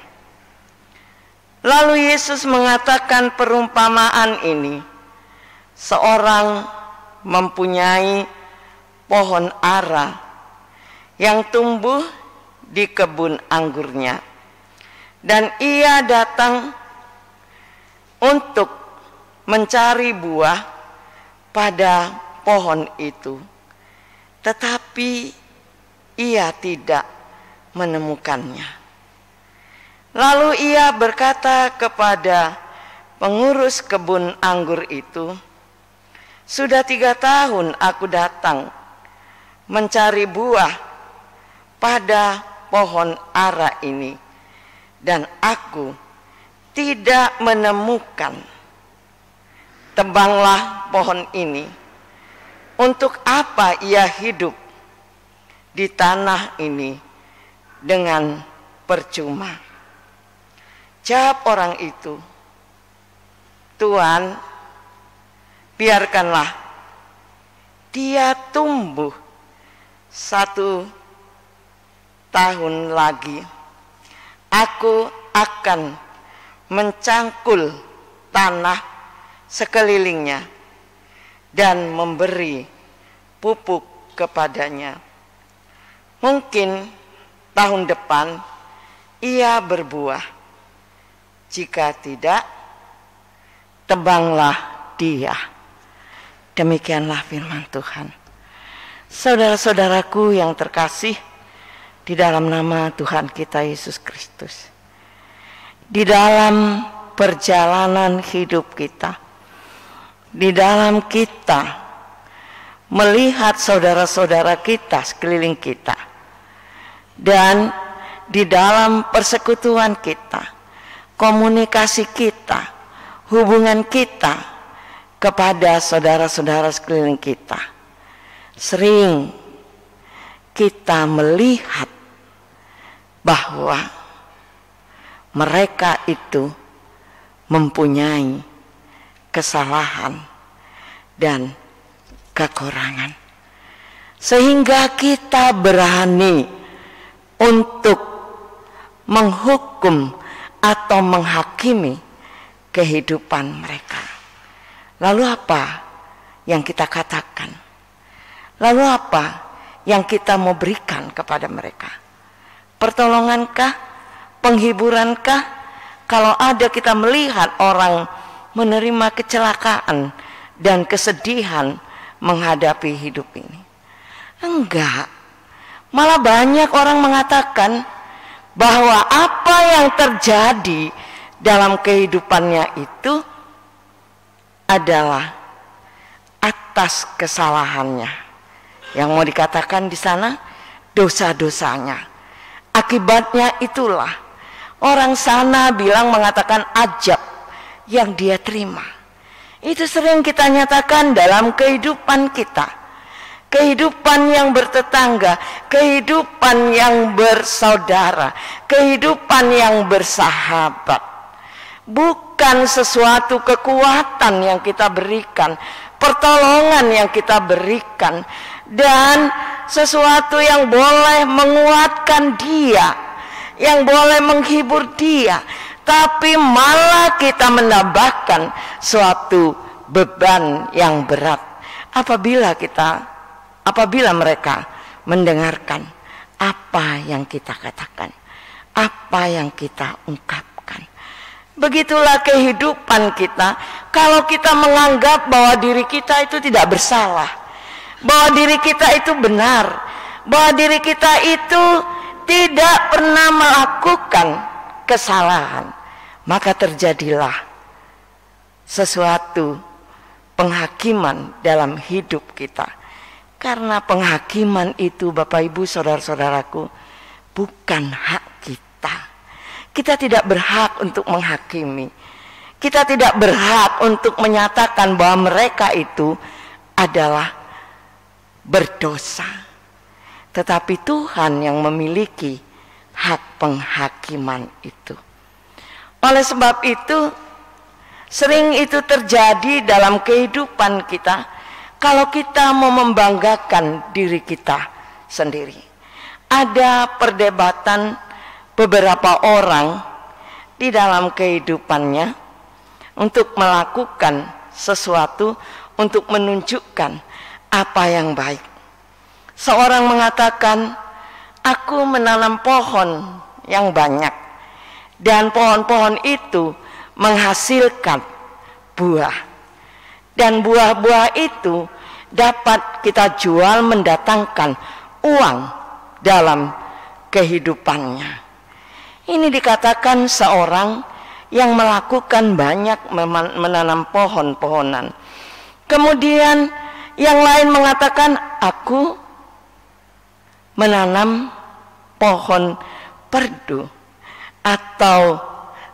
Lalu Yesus mengatakan perumpamaan ini. Seorang mempunyai pohon ara yang tumbuh di kebun anggurnya, dan ia datang untuk mencari buah pada pohon itu, tetapi ia tidak menemukannya. Lalu ia berkata kepada pengurus kebun anggur itu, sudah 3 tahun aku datang mencari buah pada pohon ara ini, dan aku tidak menemukan. Tebanglah pohon ini. Untuk apa ia hidup di tanah ini dengan percuma? Jawab orang itu, Tuhan, biarkanlah dia tumbuh 1 tahun lagi. Aku akan mencangkul tanah sekelilingnya dan memberi pupuk kepadanya. Mungkin tahun depan ia berbuah. Jika tidak, tebanglah dia. Demikianlah firman Tuhan. Saudara-saudaraku yang terkasih di dalam nama Tuhan kita Yesus Kristus, di dalam perjalanan hidup kita, di dalam kita melihat saudara-saudara kita sekeliling kita, dan di dalam persekutuan kita, komunikasi kita, hubungan kita kepada saudara-saudara sekeliling kita, sering kita melihat bahwa mereka itu mempunyai kesalahan dan kekurangan, sehingga kita berani untuk menghukum atau menghakimi kehidupan mereka. Lalu apa yang kita katakan? Lalu apa yang kita mau berikan kepada mereka? Pertolongankah? Penghiburankah? Kalau ada kita melihat orang menerima kecelakaan dan kesedihan menghadapi hidup ini? Enggak. Malah banyak orang mengatakan bahwa apa yang terjadi dalam kehidupannya itu adalah atas kesalahannya. Yang mau dikatakan di sana dosa-dosanya. Akibatnya itulah orang sana mengatakan ajab yang dia terima. Itu sering kita nyatakan dalam kehidupan kita. kehidupan yang bertetangga, kehidupan yang bersaudara, kehidupan yang bersahabat. Bukan sesuatu kekuatan yang kita berikan, pertolongan yang kita berikan, dan sesuatu yang boleh menguatkan dia, yang boleh menghibur dia, tapi malah kita menambahkan suatu beban yang berat apabila mereka mendengarkan apa yang kita katakan, apa yang kita ungkapkan. Begitulah kehidupan kita. Kalau kita menganggap bahwa diri kita itu tidak bersalah, bahwa diri kita itu benar, bahwa diri kita itu tidak pernah melakukan kesalahan, maka terjadilah sesuatu penghakiman dalam hidup kita. Karena penghakiman itu, Bapak Ibu saudara-saudaraku, bukan hak kita. Kita tidak berhak untuk menghakimi. Kita tidak berhak untuk menyatakan bahwa mereka itu adalah berdosa. Tetapi Tuhan yang memiliki hak penghakiman itu. Oleh sebab itu, sering itu terjadi dalam kehidupan kita kalau kita mau membanggakan diri kita sendiri. Ada perdebatan beberapa orang di dalam kehidupannya untuk melakukan sesuatu, untuk menunjukkan apa yang baik. Seorang mengatakan, aku menanam pohon yang banyak dan pohon-pohon itu menghasilkan buah, dan buah-buah itu dapat kita jual mendatangkan uang dalam kehidupannya. Ini dikatakan seorang yang melakukan banyak menanam pohon-pohonan. Kemudian yang lain mengatakan, aku menanam pohon perdu atau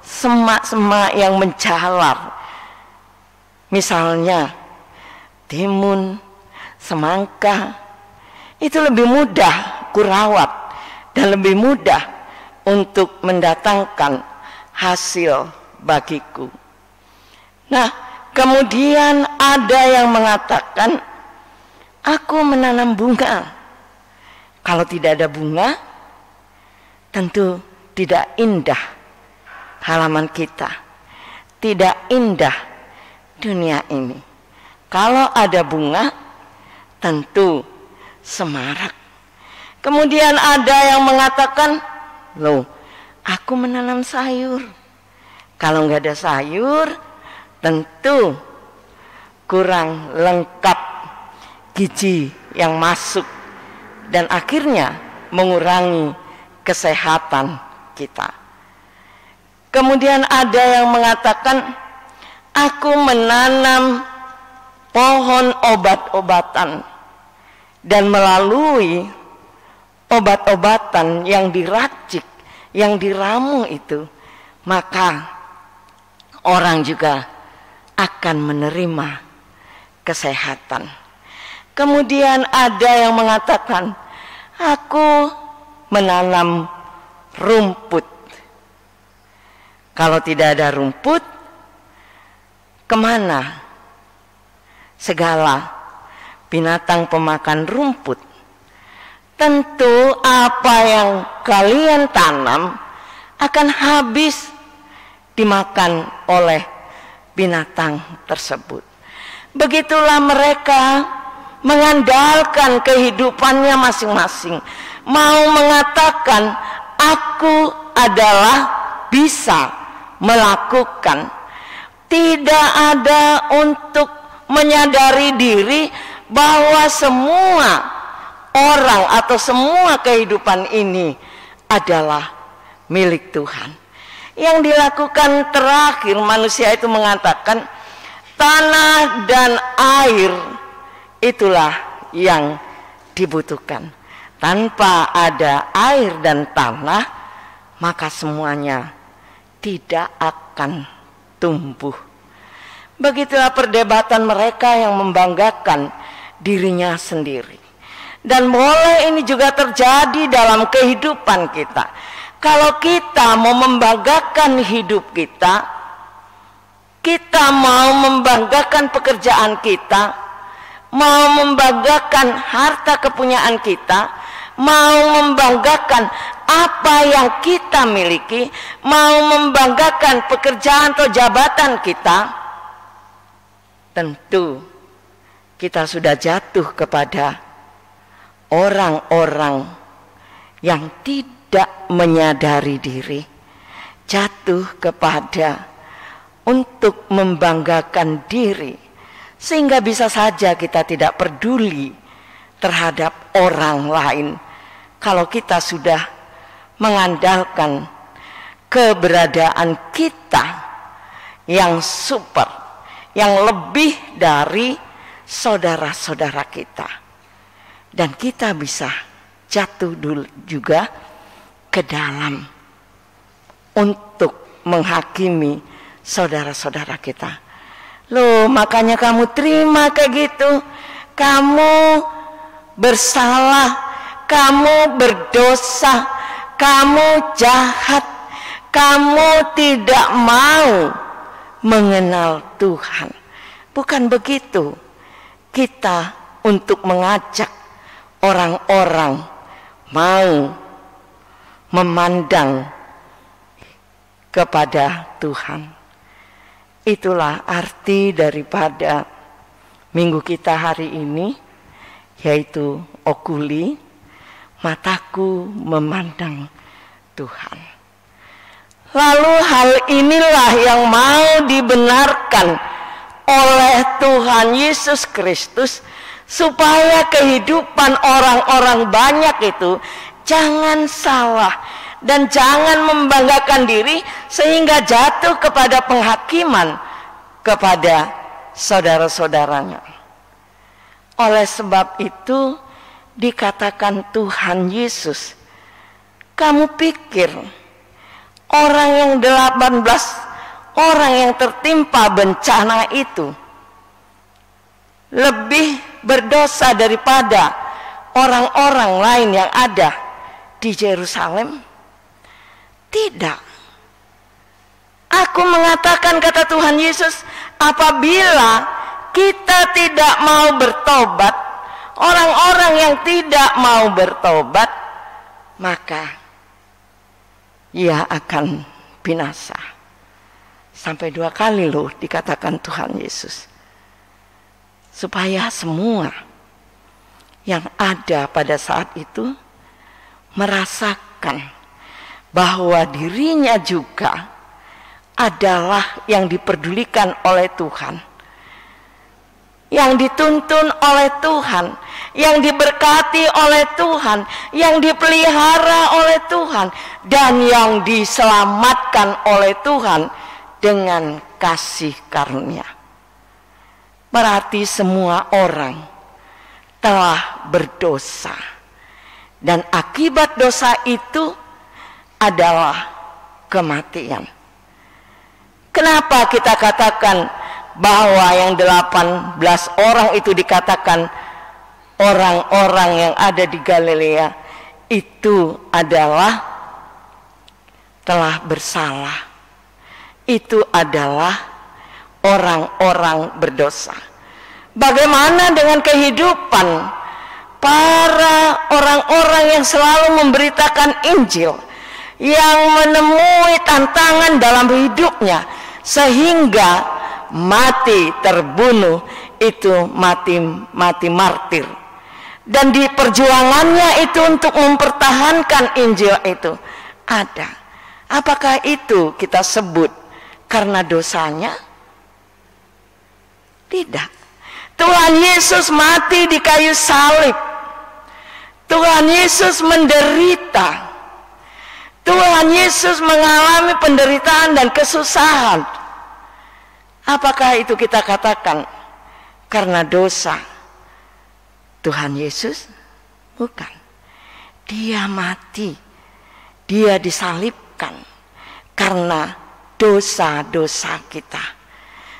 semak-semak yang menjalar. Misalnya timun, semangka. Itu lebih mudah kurawat dan lebih mudah untuk mendatangkan hasil bagiku. Nah, kemudian ada yang mengatakan, aku menanam bunga. Kalau tidak ada bunga, tentu tidak indah halaman kita, tidak indah dunia ini. Kalau ada bunga, tentu semarak. Kemudian ada yang mengatakan, loh, aku menanam sayur. Kalau nggak ada sayur, tentu kurang lengkap gizi yang masuk, dan akhirnya mengurangi kesehatan kita. Kemudian ada yang mengatakan, aku menanam pohon obat-obatan, dan melalui obat-obatan yang diracik, yang diramu itu, maka orang juga akan menerima kesehatan. Kemudian ada yang mengatakan, aku menanam rumput. Kalau tidak ada rumput, kemana segala binatang pemakan rumput? Tentu apa yang kalian tanam akan habis dimakan oleh binatang tersebut. Begitulah mereka mengandalkan kehidupannya masing-masing, mau mengatakan aku adalah bisa melakukan. Tidak ada untuk menyadari diri bahwa semua orang atau semua kehidupan ini adalah milik Tuhan. Yang dilakukan terakhir, manusia itu mengatakan tanah dan air itulah yang dibutuhkan. Tanpa ada air dan tanah, maka semuanya tidak akan tumbuh. Begitulah perdebatan mereka yang membanggakan dirinya sendiri. Dan boleh ini juga terjadi dalam kehidupan kita. Kalau kita mau membanggakan hidup kita, kita mau membanggakan pekerjaan kita, mau membanggakan harta kepunyaan kita, mau membanggakan apa yang kita miliki, mau membanggakan pekerjaan atau jabatan kita, tentu kita sudah jatuh kepada orang-orang yang tidak menyadari diri, jatuh kepada untuk membanggakan diri, sehingga bisa saja kita tidak peduli terhadap orang lain kalau kita sudah mengandalkan keberadaan kita yang super, yang lebih dari saudara-saudara kita. Dan kita bisa jatuh dulu juga ke dalam untuk menghakimi saudara-saudara kita. Loh, makanya kamu terima kayak gitu. Kamu bersalah, kamu berdosa, kamu jahat, kamu tidak mau mengenal Tuhan. Bukan begitu kita untuk mengajak orang-orang mau memandang kepada Tuhan. Itulah arti daripada minggu kita hari ini, yaitu okuli, mataku memandang Tuhan. Lalu hal inilah yang mau dibenarkan oleh Tuhan Yesus Kristus, supaya kehidupan orang-orang banyak itu jangan salah dan jangan membanggakan diri sehingga jatuh kepada penghakiman kepada saudara-saudaranya. Oleh sebab itu dikatakan Tuhan Yesus, kamu pikir orang yang 18 orang yang tertimpa bencana itu lebih berdosa daripada orang-orang lain yang ada di Yerusalem? Tidak. Aku mengatakan, kata Tuhan Yesus, apabila kita tidak mau bertobat, orang-orang yang tidak mau bertobat, maka ia akan binasa. Sampai 2 kali loh dikatakan Tuhan Yesus. Supaya semua yang ada pada saat itu merasakan bahwa dirinya juga adalah yang diperdulikan oleh Tuhan, yang dituntun oleh Tuhan, yang diberkati oleh Tuhan, yang dipelihara oleh Tuhan, dan yang diselamatkan oleh Tuhan dengan kasih karunia. Berarti semua orang telah berdosa, dan akibat dosa itu adalah kematian. Kenapa kita katakan bahwa yang 18 orang itu dikatakan orang-orang yang ada di Galilea itu adalah telah bersalah? Itu adalah orang-orang berdosa. Bagaimana dengan kehidupan para orang-orang yang selalu memberitakan Injil, yang menemui tantangan dalam hidupnya sehingga mati terbunuh, itu mati martir, dan di perjuangannya itu untuk mempertahankan Injil itu ada. Apakah itu kita sebut karena dosanya? Tidak. Tuhan Yesus mati di kayu salib. Tuhan Yesus menderita. Tuhan Yesus mengalami penderitaan dan kesusahan. Apakah itu kita katakan karena dosa Tuhan Yesus? Bukan. Dia mati, dia disalibkan karena dosa-dosa kita,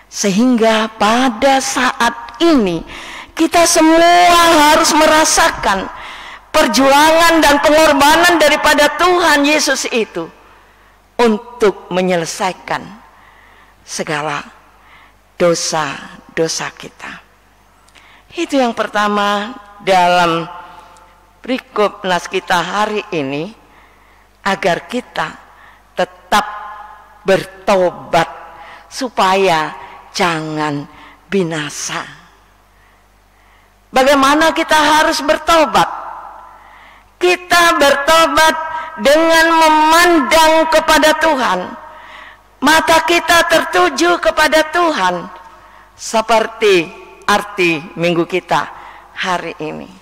sehingga pada saat ini Kita semua harus merasakan perjuangan dan pengorbanan daripada Tuhan Yesus itu untuk menyelesaikan segala dosa-dosa kita. Itu yang pertama dalam perikop nas kita hari ini, agar kita tetap bertobat supaya jangan binasa. Bagaimana kita harus bertobat? Kita bertobat dengan memandang kepada Tuhan. Mata kita tertuju kepada Tuhan, seperti arti minggu kita hari ini.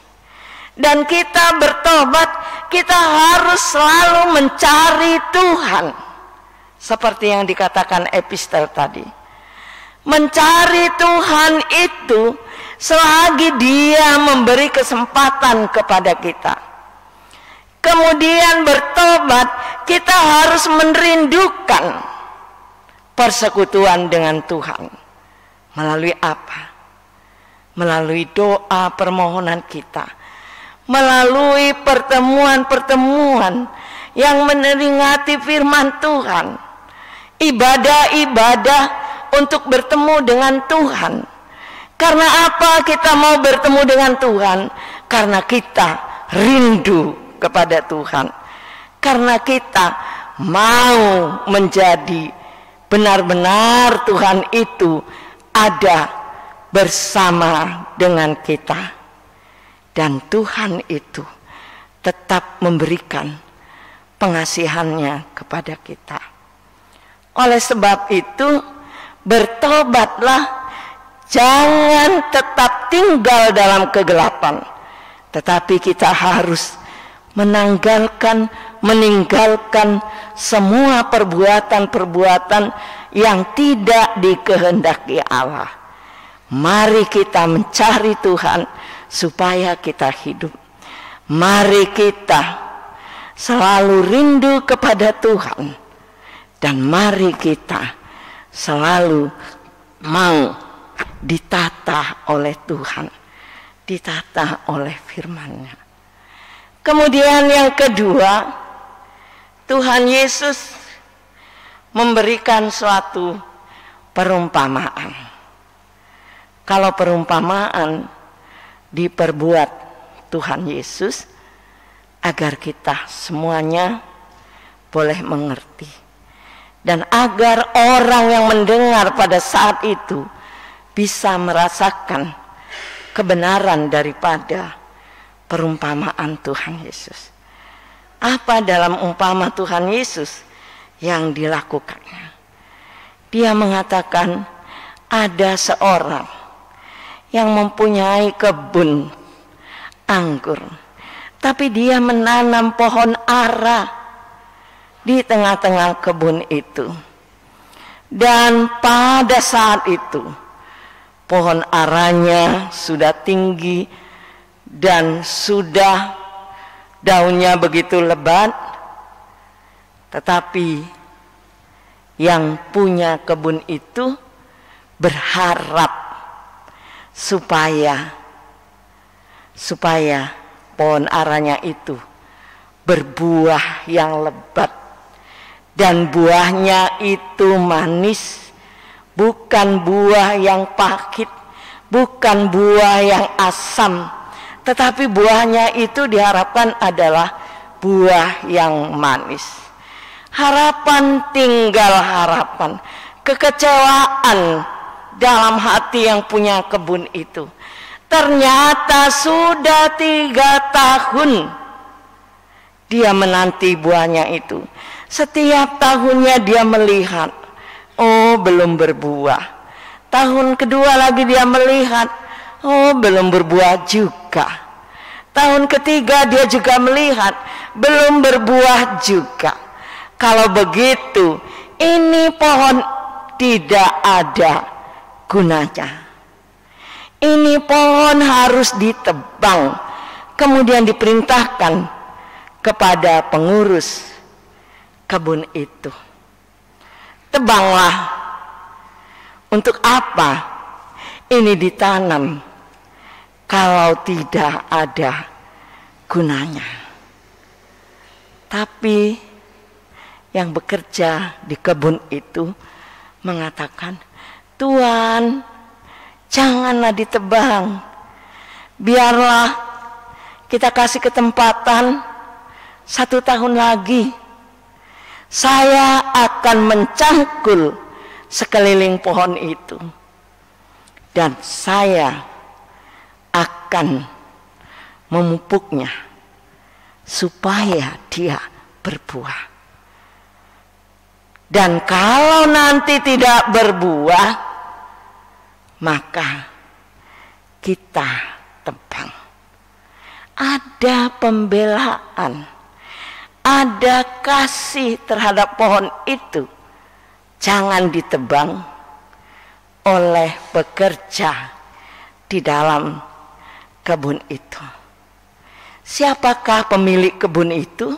Dan kita bertobat, kita harus selalu mencari Tuhan, seperti yang dikatakan epistel tadi. Mencari Tuhan itu selagi Dia memberi kesempatan kepada kita. Kemudian bertobat, kita harus merindukan persekutuan dengan Tuhan. Melalui apa? Melalui doa permohonan kita, melalui pertemuan-pertemuan yang meneringati firman Tuhan, ibadah-ibadah untuk bertemu dengan Tuhan. Karena apa kita mau bertemu dengan Tuhan? Karena kita rindu kepada Tuhan, karena kita mau menjadi benar-benar Tuhan itu ada bersama dengan kita, dan Tuhan itu tetap memberikan pengasihannya kepada kita. Oleh sebab itu, bertobatlah, jangan tetap tinggal dalam kegelapan, tetapi kita harus meninggalkan semua perbuatan-perbuatan yang tidak dikehendaki Allah. Mari kita mencari Tuhan supaya kita hidup. Mari kita selalu rindu kepada Tuhan, dan mari kita selalu mau ditata oleh Tuhan, ditata oleh firman-Nya. Kemudian yang kedua, Tuhan Yesus memberikan suatu perumpamaan. Kalau perumpamaan diperbuat Tuhan Yesus agar kita semuanya boleh mengerti, dan agar orang yang mendengar pada saat itu bisa merasakan kebenaran daripada perumpamaan Tuhan Yesus. Apa dalam umpama Tuhan Yesus yang dilakukannya? Dia mengatakan ada seorang yang mempunyai kebun anggur, tapi dia menanam pohon ara di tengah-tengah kebun itu. Dan pada saat itu pohon aranya sudah tinggi dan sudah daunnya begitu lebat, tetapi yang punya kebun itu berharap supaya pohon aranya itu berbuah yang lebat, dan buahnya itu manis, bukan buah yang pahit, bukan buah yang asam, tetapi buahnya itu diharapkan adalah buah yang manis. Harapan, tinggal harapan, kekecewaan dalam hati yang punya kebun itu. Ternyata sudah 3 tahun dia menanti buahnya itu. Setiap tahunnya dia melihat, oh belum berbuah. Tahun kedua lagi dia melihat, oh belum berbuah juga. Tahun ketiga dia juga melihat, belum berbuah juga. Kalau begitu, ini pohon tidak ada gunanya. Ini pohon harus ditebang. Kemudian diperintahkan kepada pengurus kebun itu, tebanglah. Untuk apa ini ditanam kalau tidak ada gunanya. Tapi yang bekerja di kebun itu mengatakan, Tuhan, janganlah ditebang, biarlah kita kasih kesempatan 1 tahun lagi. Saya akan mencangkul sekeliling pohon itu, dan saya akan memupuknya supaya dia berbuah. Dan kalau nanti tidak berbuah, maka kita tebang. Ada pembelaan, ada kasih terhadap pohon itu. Jangan ditebang oleh pekerja di dalam kebun itu. Siapakah pemilik kebun itu?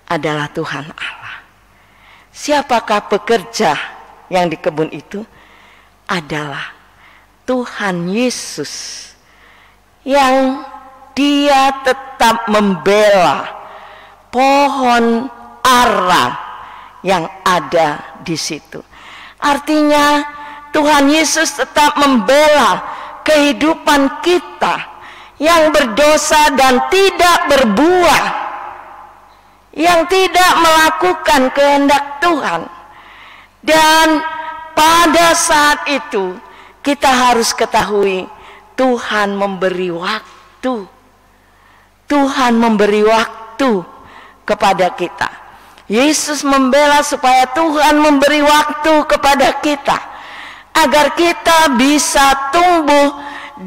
Adalah Tuhan Allah. Siapakah pekerja yang di kebun itu? Adalah Tuhan Yesus, yang dia tetap membela pohon ara yang ada di situ. Artinya Tuhan Yesus tetap membela kehidupan kita yang berdosa dan tidak berbuah, yang tidak melakukan kehendak Tuhan. Dan pada saat itu kita harus ketahui, Tuhan memberi waktu. Tuhan memberi waktu kepada kita. Yesus membela supaya Tuhan memberi waktu kepada kita, agar kita bisa tumbuh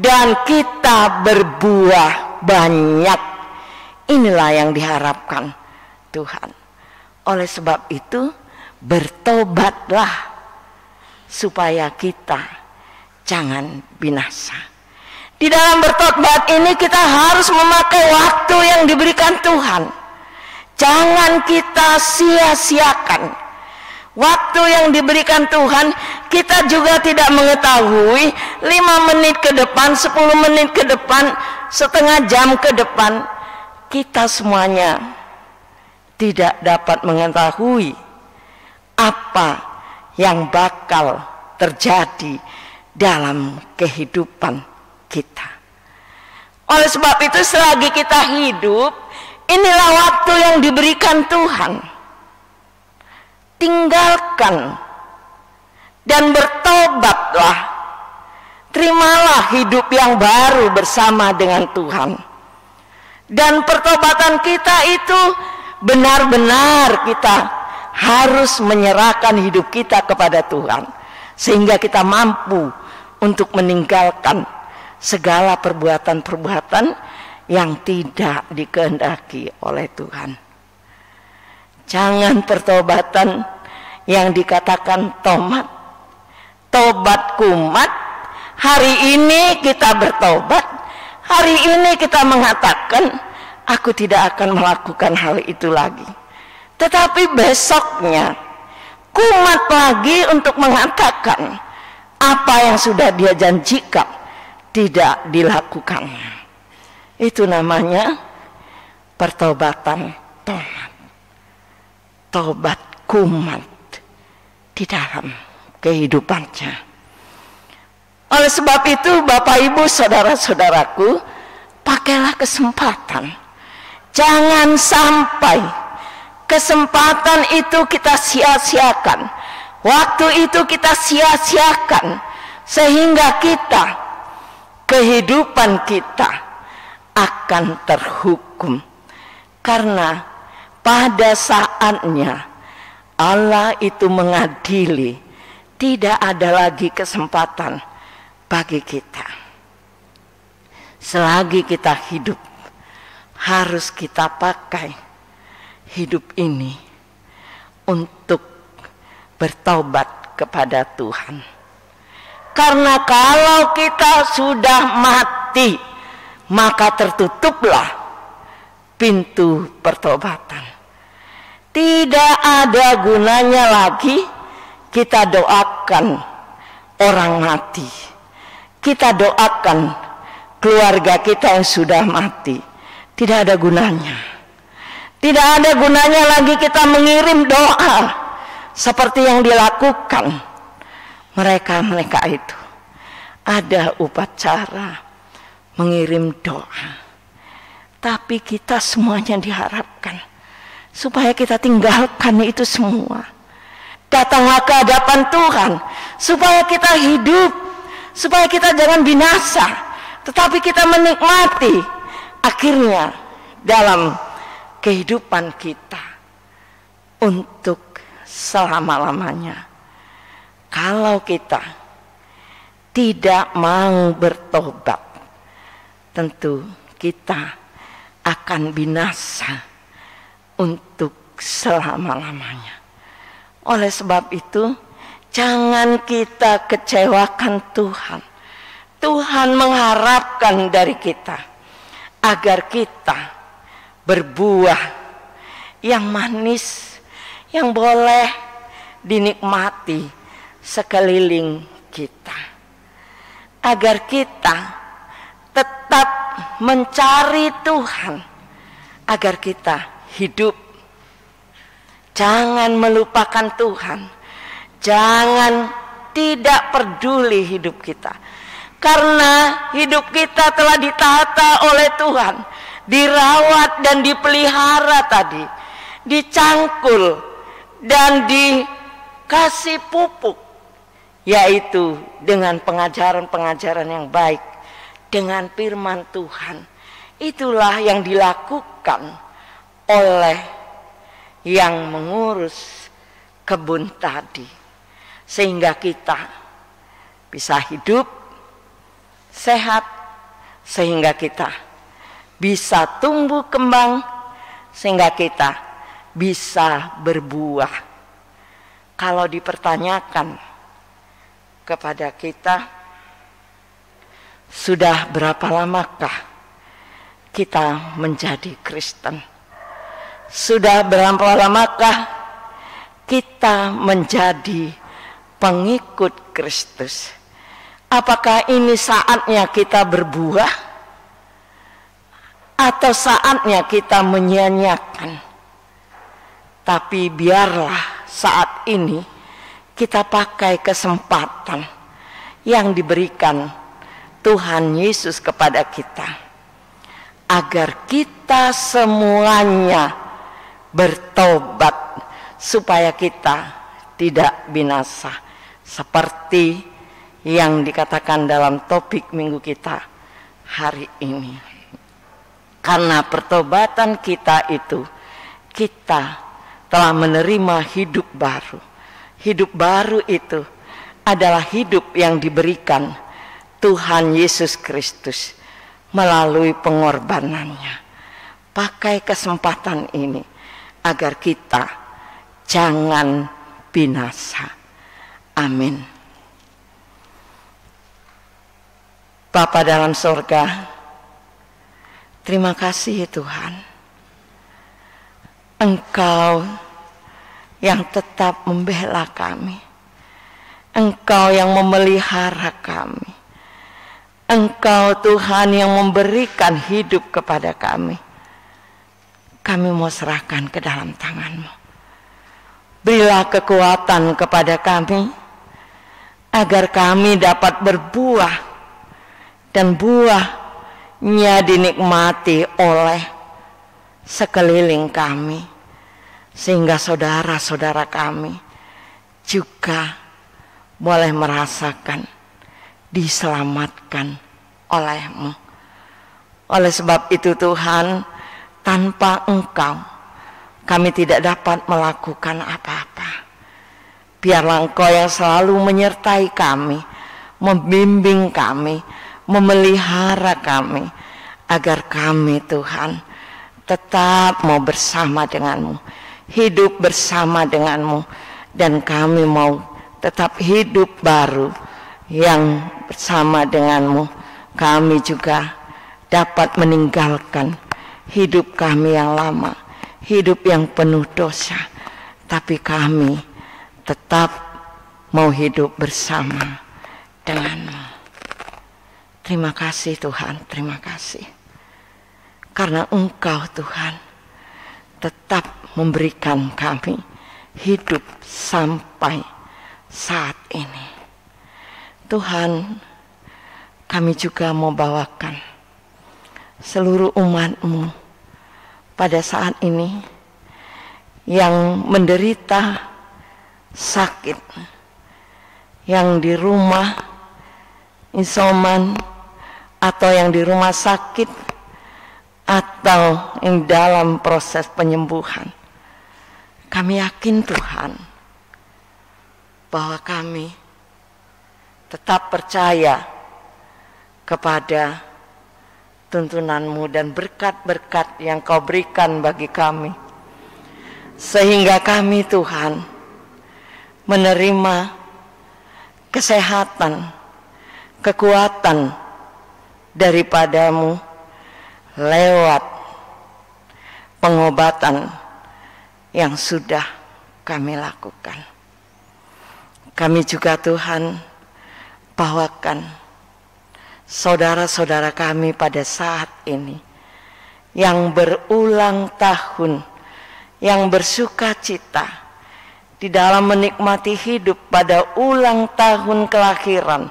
dan kita berbuah banyak. Inilah yang diharapkan Tuhan. Oleh sebab itu, bertobatlah supaya kita jangan binasa. Di dalam bertobat ini kita harus memakai waktu yang diberikan Tuhan. Jangan kita sia-siakan waktu yang diberikan Tuhan. Kita juga tidak mengetahui 5 menit ke depan, 10 menit ke depan, setengah jam ke depan. Kita semuanya tidak dapat mengetahui apa yang bakal terjadi dalam kehidupan kita. Oleh sebab itu, selagi kita hidup, inilah waktu yang diberikan Tuhan. Tinggalkan dan bertobatlah. Terimalah hidup yang baru bersama dengan Tuhan. Dan pertobatan kita itu benar-benar kita harus menyerahkan hidup kita kepada Tuhan, sehingga kita mampu untuk meninggalkan segala perbuatan-perbuatan yang tidak dikehendaki oleh Tuhan. Jangan pertobatan yang dikatakan tobat kumat. Hari ini kita bertobat, hari ini kita mengatakan, aku tidak akan melakukan hal itu lagi. Tetapi besoknya kumat lagi untuk mengatakan apa yang sudah dia janjikan tidak dilakukannya. Itu namanya pertobatan tomat. Tobat kumat di dalam kehidupannya. Oleh sebab itu, Bapak Ibu saudara-saudaraku, pakailah kesempatan. Jangan sampai kesempatan itu kita sia-siakan, waktu itu kita sia-siakan, sehingga kehidupan kita akan terhukum. Karena pada saatnya Allah itu mengadili, tidak ada lagi kesempatan bagi kita. Selagi kita hidup, harus kita pakai hidup ini untuk bertobat kepada Tuhan. Karena kalau kita sudah mati, maka tertutuplah pintu pertobatan. Tidak ada gunanya lagi kita doakan orang mati, kita doakan keluarga kita yang sudah mati, tidak ada gunanya. Tidak ada gunanya lagi kita mengirim doa seperti yang dilakukan mereka itu. Ada upacara mengirim doa, tapi kita semuanya diharapkan supaya kita tinggalkan itu semua. Datanglah ke hadapan Tuhan supaya kita hidup, supaya kita jangan binasa, tetapi kita menikmati akhirnya dalam kehidupan kita untuk selama-lamanya. Kalau kita tidak mau bertobat, tentu kita akan binasa untuk selama-lamanya. Oleh sebab itu, jangan kita kecewakan Tuhan. Tuhan mengharapkan dari kita agar kita berbuah yang manis, yang boleh dinikmati sekeliling kita, agar kita tetap mencari Tuhan, agar kita hidup. Jangan melupakan Tuhan, jangan tidak peduli hidup kita, karena hidup kita telah ditata oleh Tuhan, dirawat dan dipelihara tadi, dicangkul dan dikasih pupuk, yaitu dengan pengajaran-pengajaran yang baik, dengan firman Tuhan. Itulah yang dilakukan oleh yang mengurus kebun tadi, sehingga kita bisa hidup sehat, sehingga kita bisa tumbuh kembang, sehingga kita bisa berbuah. Kalau dipertanyakan kepada kita, sudah berapa lamakah kita menjadi Kristen? Sudah berapa lamakah kita menjadi pengikut Kristus? Apakah ini saatnya kita berbuah atau saatnya kita menyia-nyiakan? Tapi biarlah saat ini kita pakai kesempatan yang diberikan Tuhan Yesus kepada kita, agar kita semuanya bertobat supaya kita tidak binasa, seperti yang dikatakan dalam topik minggu kita hari ini. Karena pertobatan kita itu, kita telah menerima hidup baru. Hidup baru itu adalah hidup yang diberikan Tuhan Yesus Kristus melalui pengorbanannya. Pakai kesempatan ini agar kita jangan binasa. Amin. Bapa dalam sorga, terima kasih Tuhan. Engkau yang tetap membela kami, Engkau yang memelihara kami, Engkau Tuhan yang memberikan hidup kepada kami. Kami mau serahkan ke dalam tangan-Mu. Berilah kekuatan kepada kami, agar kami dapat berbuah, dan buahnya dinikmati oleh sekeliling kami, sehingga saudara-saudara kami juga boleh merasakan diselamatkan oleh-Mu. Oleh sebab itu Tuhan, tanpa Engkau kami tidak dapat melakukan apa-apa. Biarlah Engkau yang selalu menyertai kami, membimbing kami, memelihara kami, agar kami Tuhan tetap mau bersama dengan-Mu, hidup bersama dengan-Mu, dan kami mau tetap hidup baru yang bersama dengan-Mu. Kami juga dapat meninggalkan hidup kami yang lama, hidup yang penuh dosa, tapi kami tetap mau hidup bersama dengan-Mu. Terima kasih Tuhan, terima kasih. Karena Engkau Tuhan tetap memberikan kami hidup sampai saat ini. Tuhan, kami juga mau bawakan seluruh umat-Mu pada saat ini yang menderita sakit, yang di rumah isoman atau yang di rumah sakit atau yang dalam proses penyembuhan. Kami yakin Tuhan bahwa kami tetap percaya kepada tuntunan-Mu dan berkat-berkat yang Kau berikan bagi kami, sehingga kami Tuhan menerima kesehatan, kekuatan daripada-Mu lewat pengobatan yang sudah kami lakukan. Kami juga Tuhan bawakan saudara-saudara kami pada saat ini yang berulang tahun, yang bersuka cita di dalam menikmati hidup pada ulang tahun kelahiran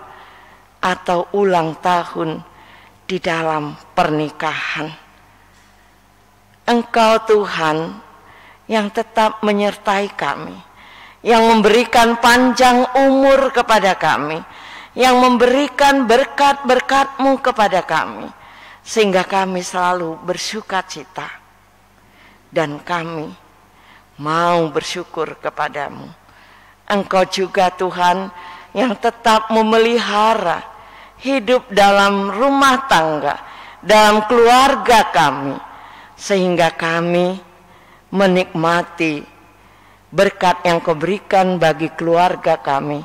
atau ulang tahun di dalam pernikahan. Engkau Tuhan yang tetap menyertai kami, yang memberikan panjang umur kepada kami, yang memberikan berkat-berkat-Mu kepada kami, sehingga kami selalu bersuka cita. Dan kami mau bersyukur kepada-Mu. Engkau juga Tuhan yang tetap memelihara hidup dalam rumah tangga, dalam keluarga kami, sehingga kami menikmati berkat yang Kau berikan bagi keluarga kami,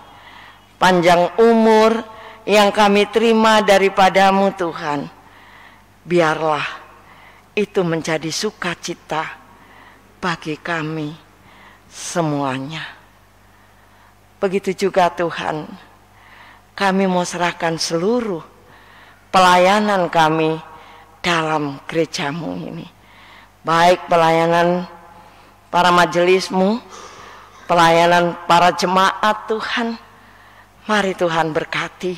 panjang umur yang kami terima daripada-Mu Tuhan. Biarlah itu menjadi sukacita bagi kami semuanya. Begitu juga Tuhan, kami mau serahkan seluruh pelayanan kami dalam gereja-Mu ini, baik pelayanan para majelis-Mu, pelayanan para jemaat Tuhan. Mari Tuhan berkati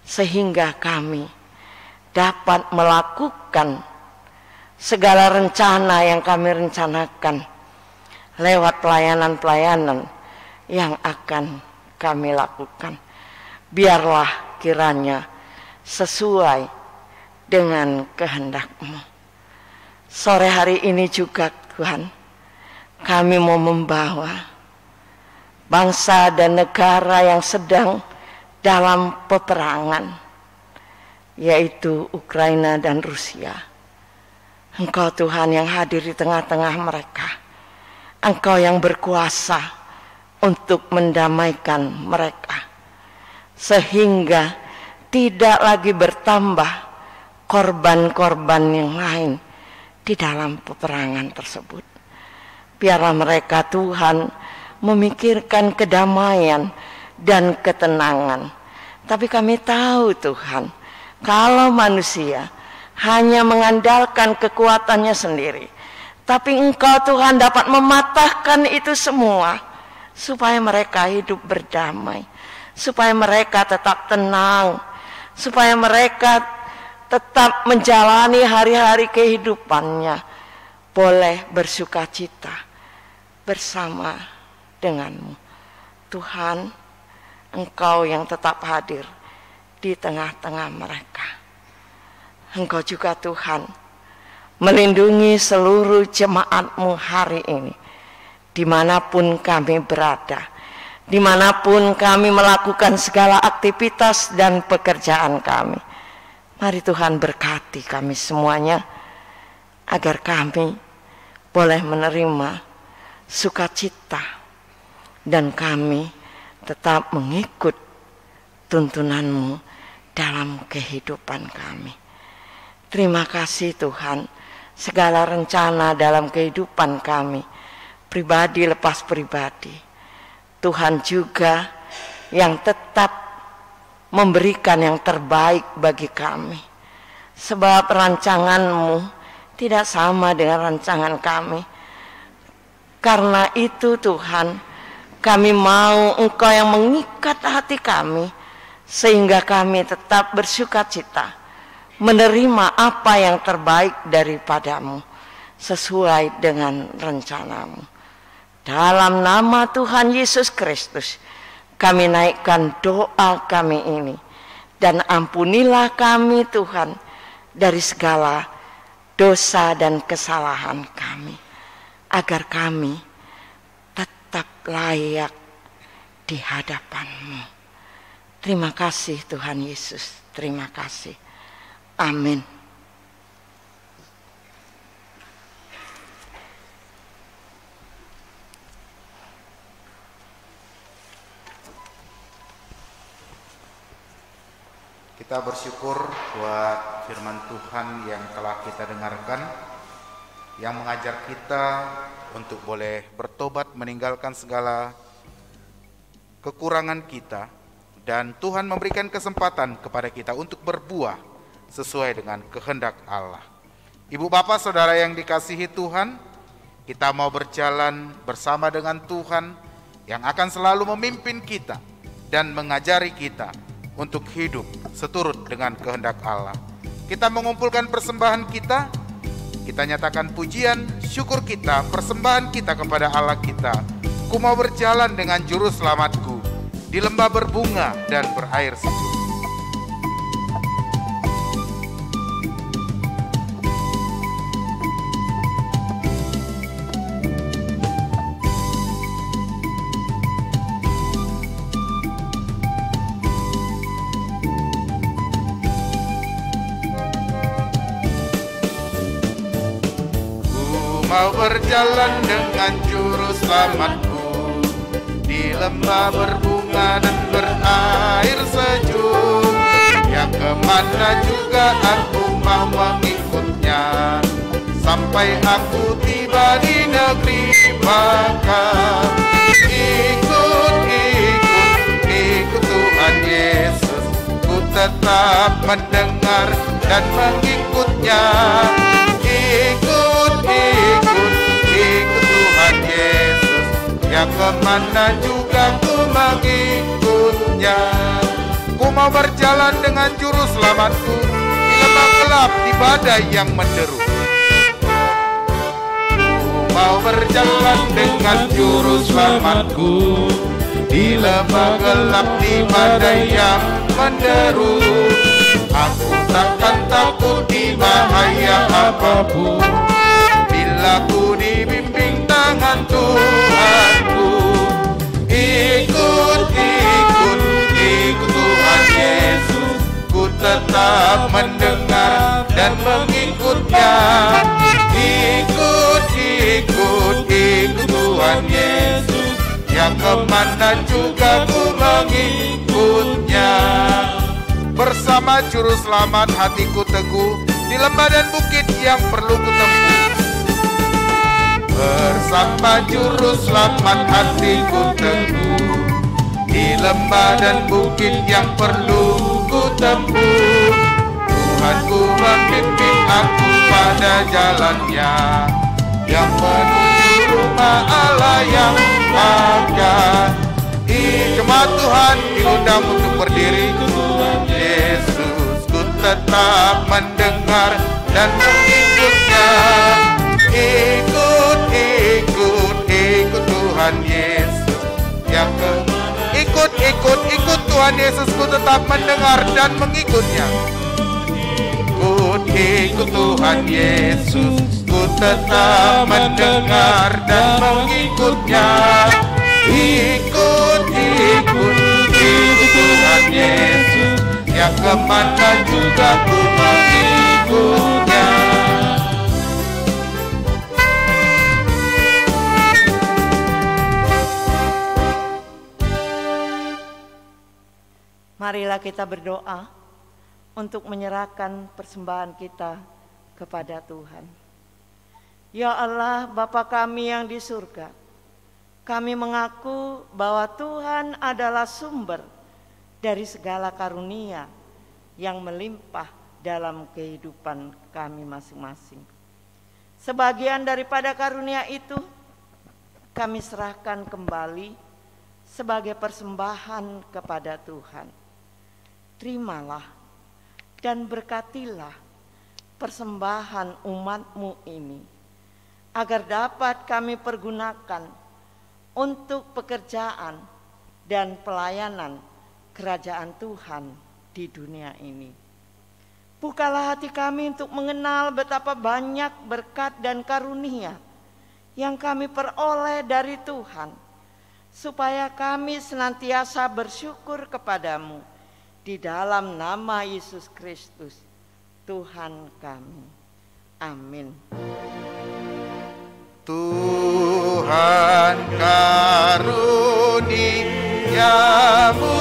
sehingga kami dapat melakukan segala rencana yang kami rencanakan lewat pelayanan-pelayanan yang akan kami lakukan. Biarlah kiranya sesuai dengan kehendak-Mu. Sore hari ini juga Tuhan, kami mau membawa bangsa dan negara yang sedang dalam peperangan, yaitu Ukraina dan Rusia. Engkau Tuhan yang hadir di tengah-tengah mereka. Engkau yang berkuasa untuk mendamaikan mereka, sehingga tidak lagi bertambah korban-korban yang lain di dalam peperangan tersebut. Biarlah mereka Tuhan memikirkan kedamaian dan ketenangan. Tapi kami tahu Tuhan, kalau manusia hanya mengandalkan kekuatannya sendiri, tapi Engkau Tuhan dapat mematahkan itu semua, supaya mereka hidup berdamai, supaya mereka tetap tenang, supaya mereka tetap menjalani hari-hari kehidupannya, boleh bersuka cita bersama dengan-Mu. Tuhan, Engkau yang tetap hadir di tengah-tengah mereka. Engkau juga Tuhan melindungi seluruh jemaat-Mu hari ini, dimanapun kami berada, dimanapun kami melakukan segala aktivitas dan pekerjaan kami. Mari Tuhan berkati kami semuanya, agar kami boleh menerima sukacita dan kami tetap mengikut tuntunan-Mu dalam kehidupan kami. Terima kasih Tuhan, segala rencana dalam kehidupan kami, pribadi lepas pribadi, Tuhan juga yang tetap memberikan yang terbaik bagi kami. Sebab rancangan-Mu tidak sama dengan rancangan kami. Karena itu Tuhan, kami mau Engkau yang mengikat hati kami, sehingga kami tetap bersukacita, menerima apa yang terbaik daripada-Mu, sesuai dengan rencana-Mu. Dalam nama Tuhan Yesus Kristus, kami naikkan doa kami ini, dan ampunilah kami Tuhan dari segala dosa dan kesalahan kami, agar kami tetap layak di hadapan-Mu. Terima kasih Tuhan Yesus, terima kasih. Amin. Kita bersyukur buat firman Tuhan yang telah kita dengarkan, yang mengajar kita untuk boleh bertobat, meninggalkan segala kekurangan kita, dan Tuhan memberikan kesempatan kepada kita untuk berbuah sesuai dengan kehendak Allah. Ibu bapak saudara yang dikasihi Tuhan, kita mau berjalan bersama dengan Tuhan yang akan selalu memimpin kita dan mengajari kita untuk hidup seturut dengan kehendak Allah. Kita mengumpulkan persembahan kita, kita nyatakan pujian, syukur kita, persembahan kita kepada Allah kita. Ku mau berjalan dengan juru selamatku di lembah berbunga dan berair sejuk. Mau berjalan dengan juru selamatku di lembah berbunga dan berair sejuk. Ya kemana juga aku mau mengikutnya, sampai aku tiba di negeri Baka. Ikut Tuhan Yesus, ku tetap mendengar dan mengikutnya. Ikut Tuhan Yesus, ya kemana juga ku mengikutnya. Ku mau berjalan dengan juru selamatku di lembah gelap, di badai yang menderu. Ku mau berjalan dengan juru selamatku di lembah gelap, di badai yang menderu. Aku takkan takut di bahaya apapun, bila ku dibimbing tangan Tuhanku. Ikut Tuhan Yesus, ku tetap mendengar dan mengikutnya. Ikut Tuhan Yesus, ya kemana juga ku mengikutnya. Bersama juru selamat hatiku teguh, di lembah dan bukit yang perlu ku tempuh. Bersama juru selamat hatiku teguh, di lembah dan bukit yang perlu ku tempuh. Tuhanku memimpin aku pada jalannya, yang menuju rumah Allah yang megah. Jemaat Tuhan diundang untuk berdiri. Yesus, ku tetap mendengar dan mengikutnya. Ikut Tuhan Yesus, yang ikut Tuhan Yesus, ku tetap mendengar dan mengikutnya. Ikut Tuhan Yesus, ku tetap mendengar dan mengikutnya. Ikut Tuhan Yesus, yang kemana juga ku mengikutnya. Marilah kita berdoa untuk menyerahkan persembahan kita kepada Tuhan. Ya Allah, Bapa kami yang di surga, kami mengaku bahwa Tuhan adalah sumber dari segala karunia yang melimpah dalam kehidupan kami masing-masing. Sebagian daripada karunia itu kami serahkan kembali sebagai persembahan kepada Tuhan. Terimalah dan berkatilah persembahan umat-Mu ini, agar dapat kami pergunakan untuk pekerjaan dan pelayanan kerajaan Tuhan di dunia ini. Bukalah hati kami untuk mengenal betapa banyak berkat dan karunia yang kami peroleh dari Tuhan, supaya kami senantiasa bersyukur kepadamu di dalam nama Yesus Kristus, Tuhan kami. Amin. Tuhan karuniamu,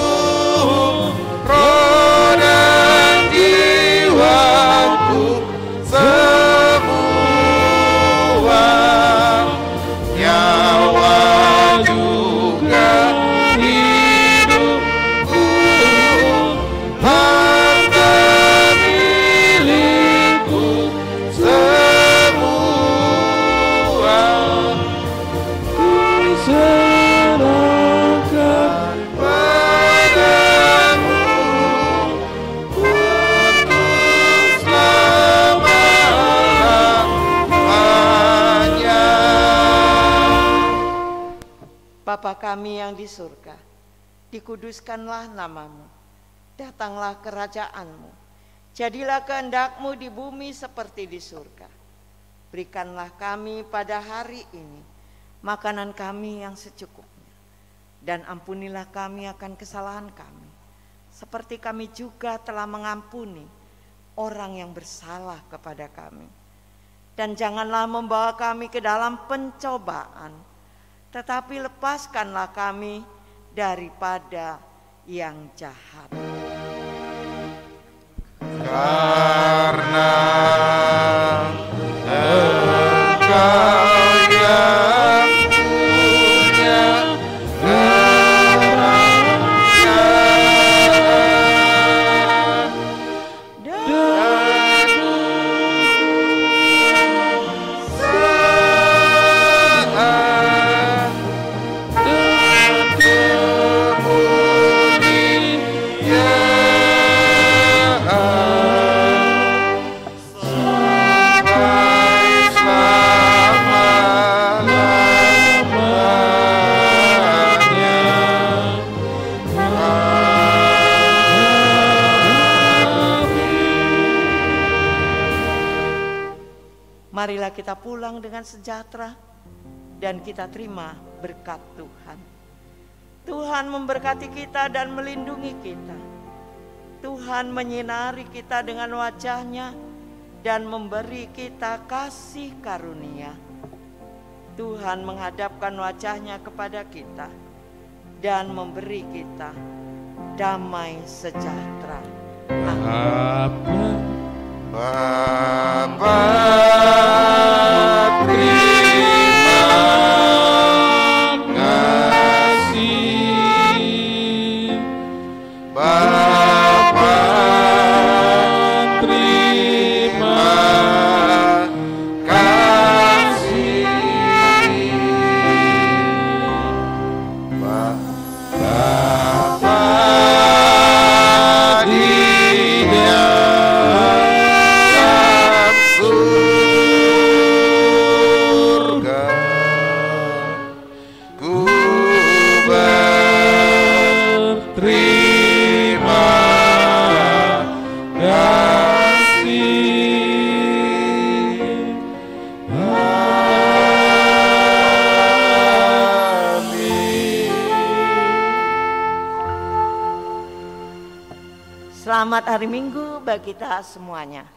roh dan jiwaku semua, nyawa juga hidupku, harta milikku semua, serahkan padamu untuk selama-lamanya. Bapa kami yang di surga, dikuduskanlah namamu, datanglah kerajaan-Mu, jadilah kehendak-Mu di bumi seperti di surga. Berikanlah kami pada hari ini makanan kami yang secukupnya, dan ampunilah kami akan kesalahan kami, seperti kami juga telah mengampuni orang yang bersalah kepada kami. Dan janganlah membawa kami ke dalam pencobaan, tetapi lepaskanlah kami daripada yang jahat. Karena Engkau yang punya kerajaan dan kekuasaan dan kemuliaan sampai selama-lamanya. Marilah kita pulang dengan sejahtera dan kita terima berkat Tuhan. Tuhan memberkati kita dan melindungi kita. Tuhan menyinari kita dengan wajah-Nya dan memberi kita kasih karunia. Tuhan menghadapkan wajah-Nya kepada kita dan memberi kita damai sejahtera. Amin. Bapa, terima kasih. Bapa, terima kasih. Bapa di dalam surga, ku berterima kasih. Amin. Selamat hari Minggu bagi kita semuanya.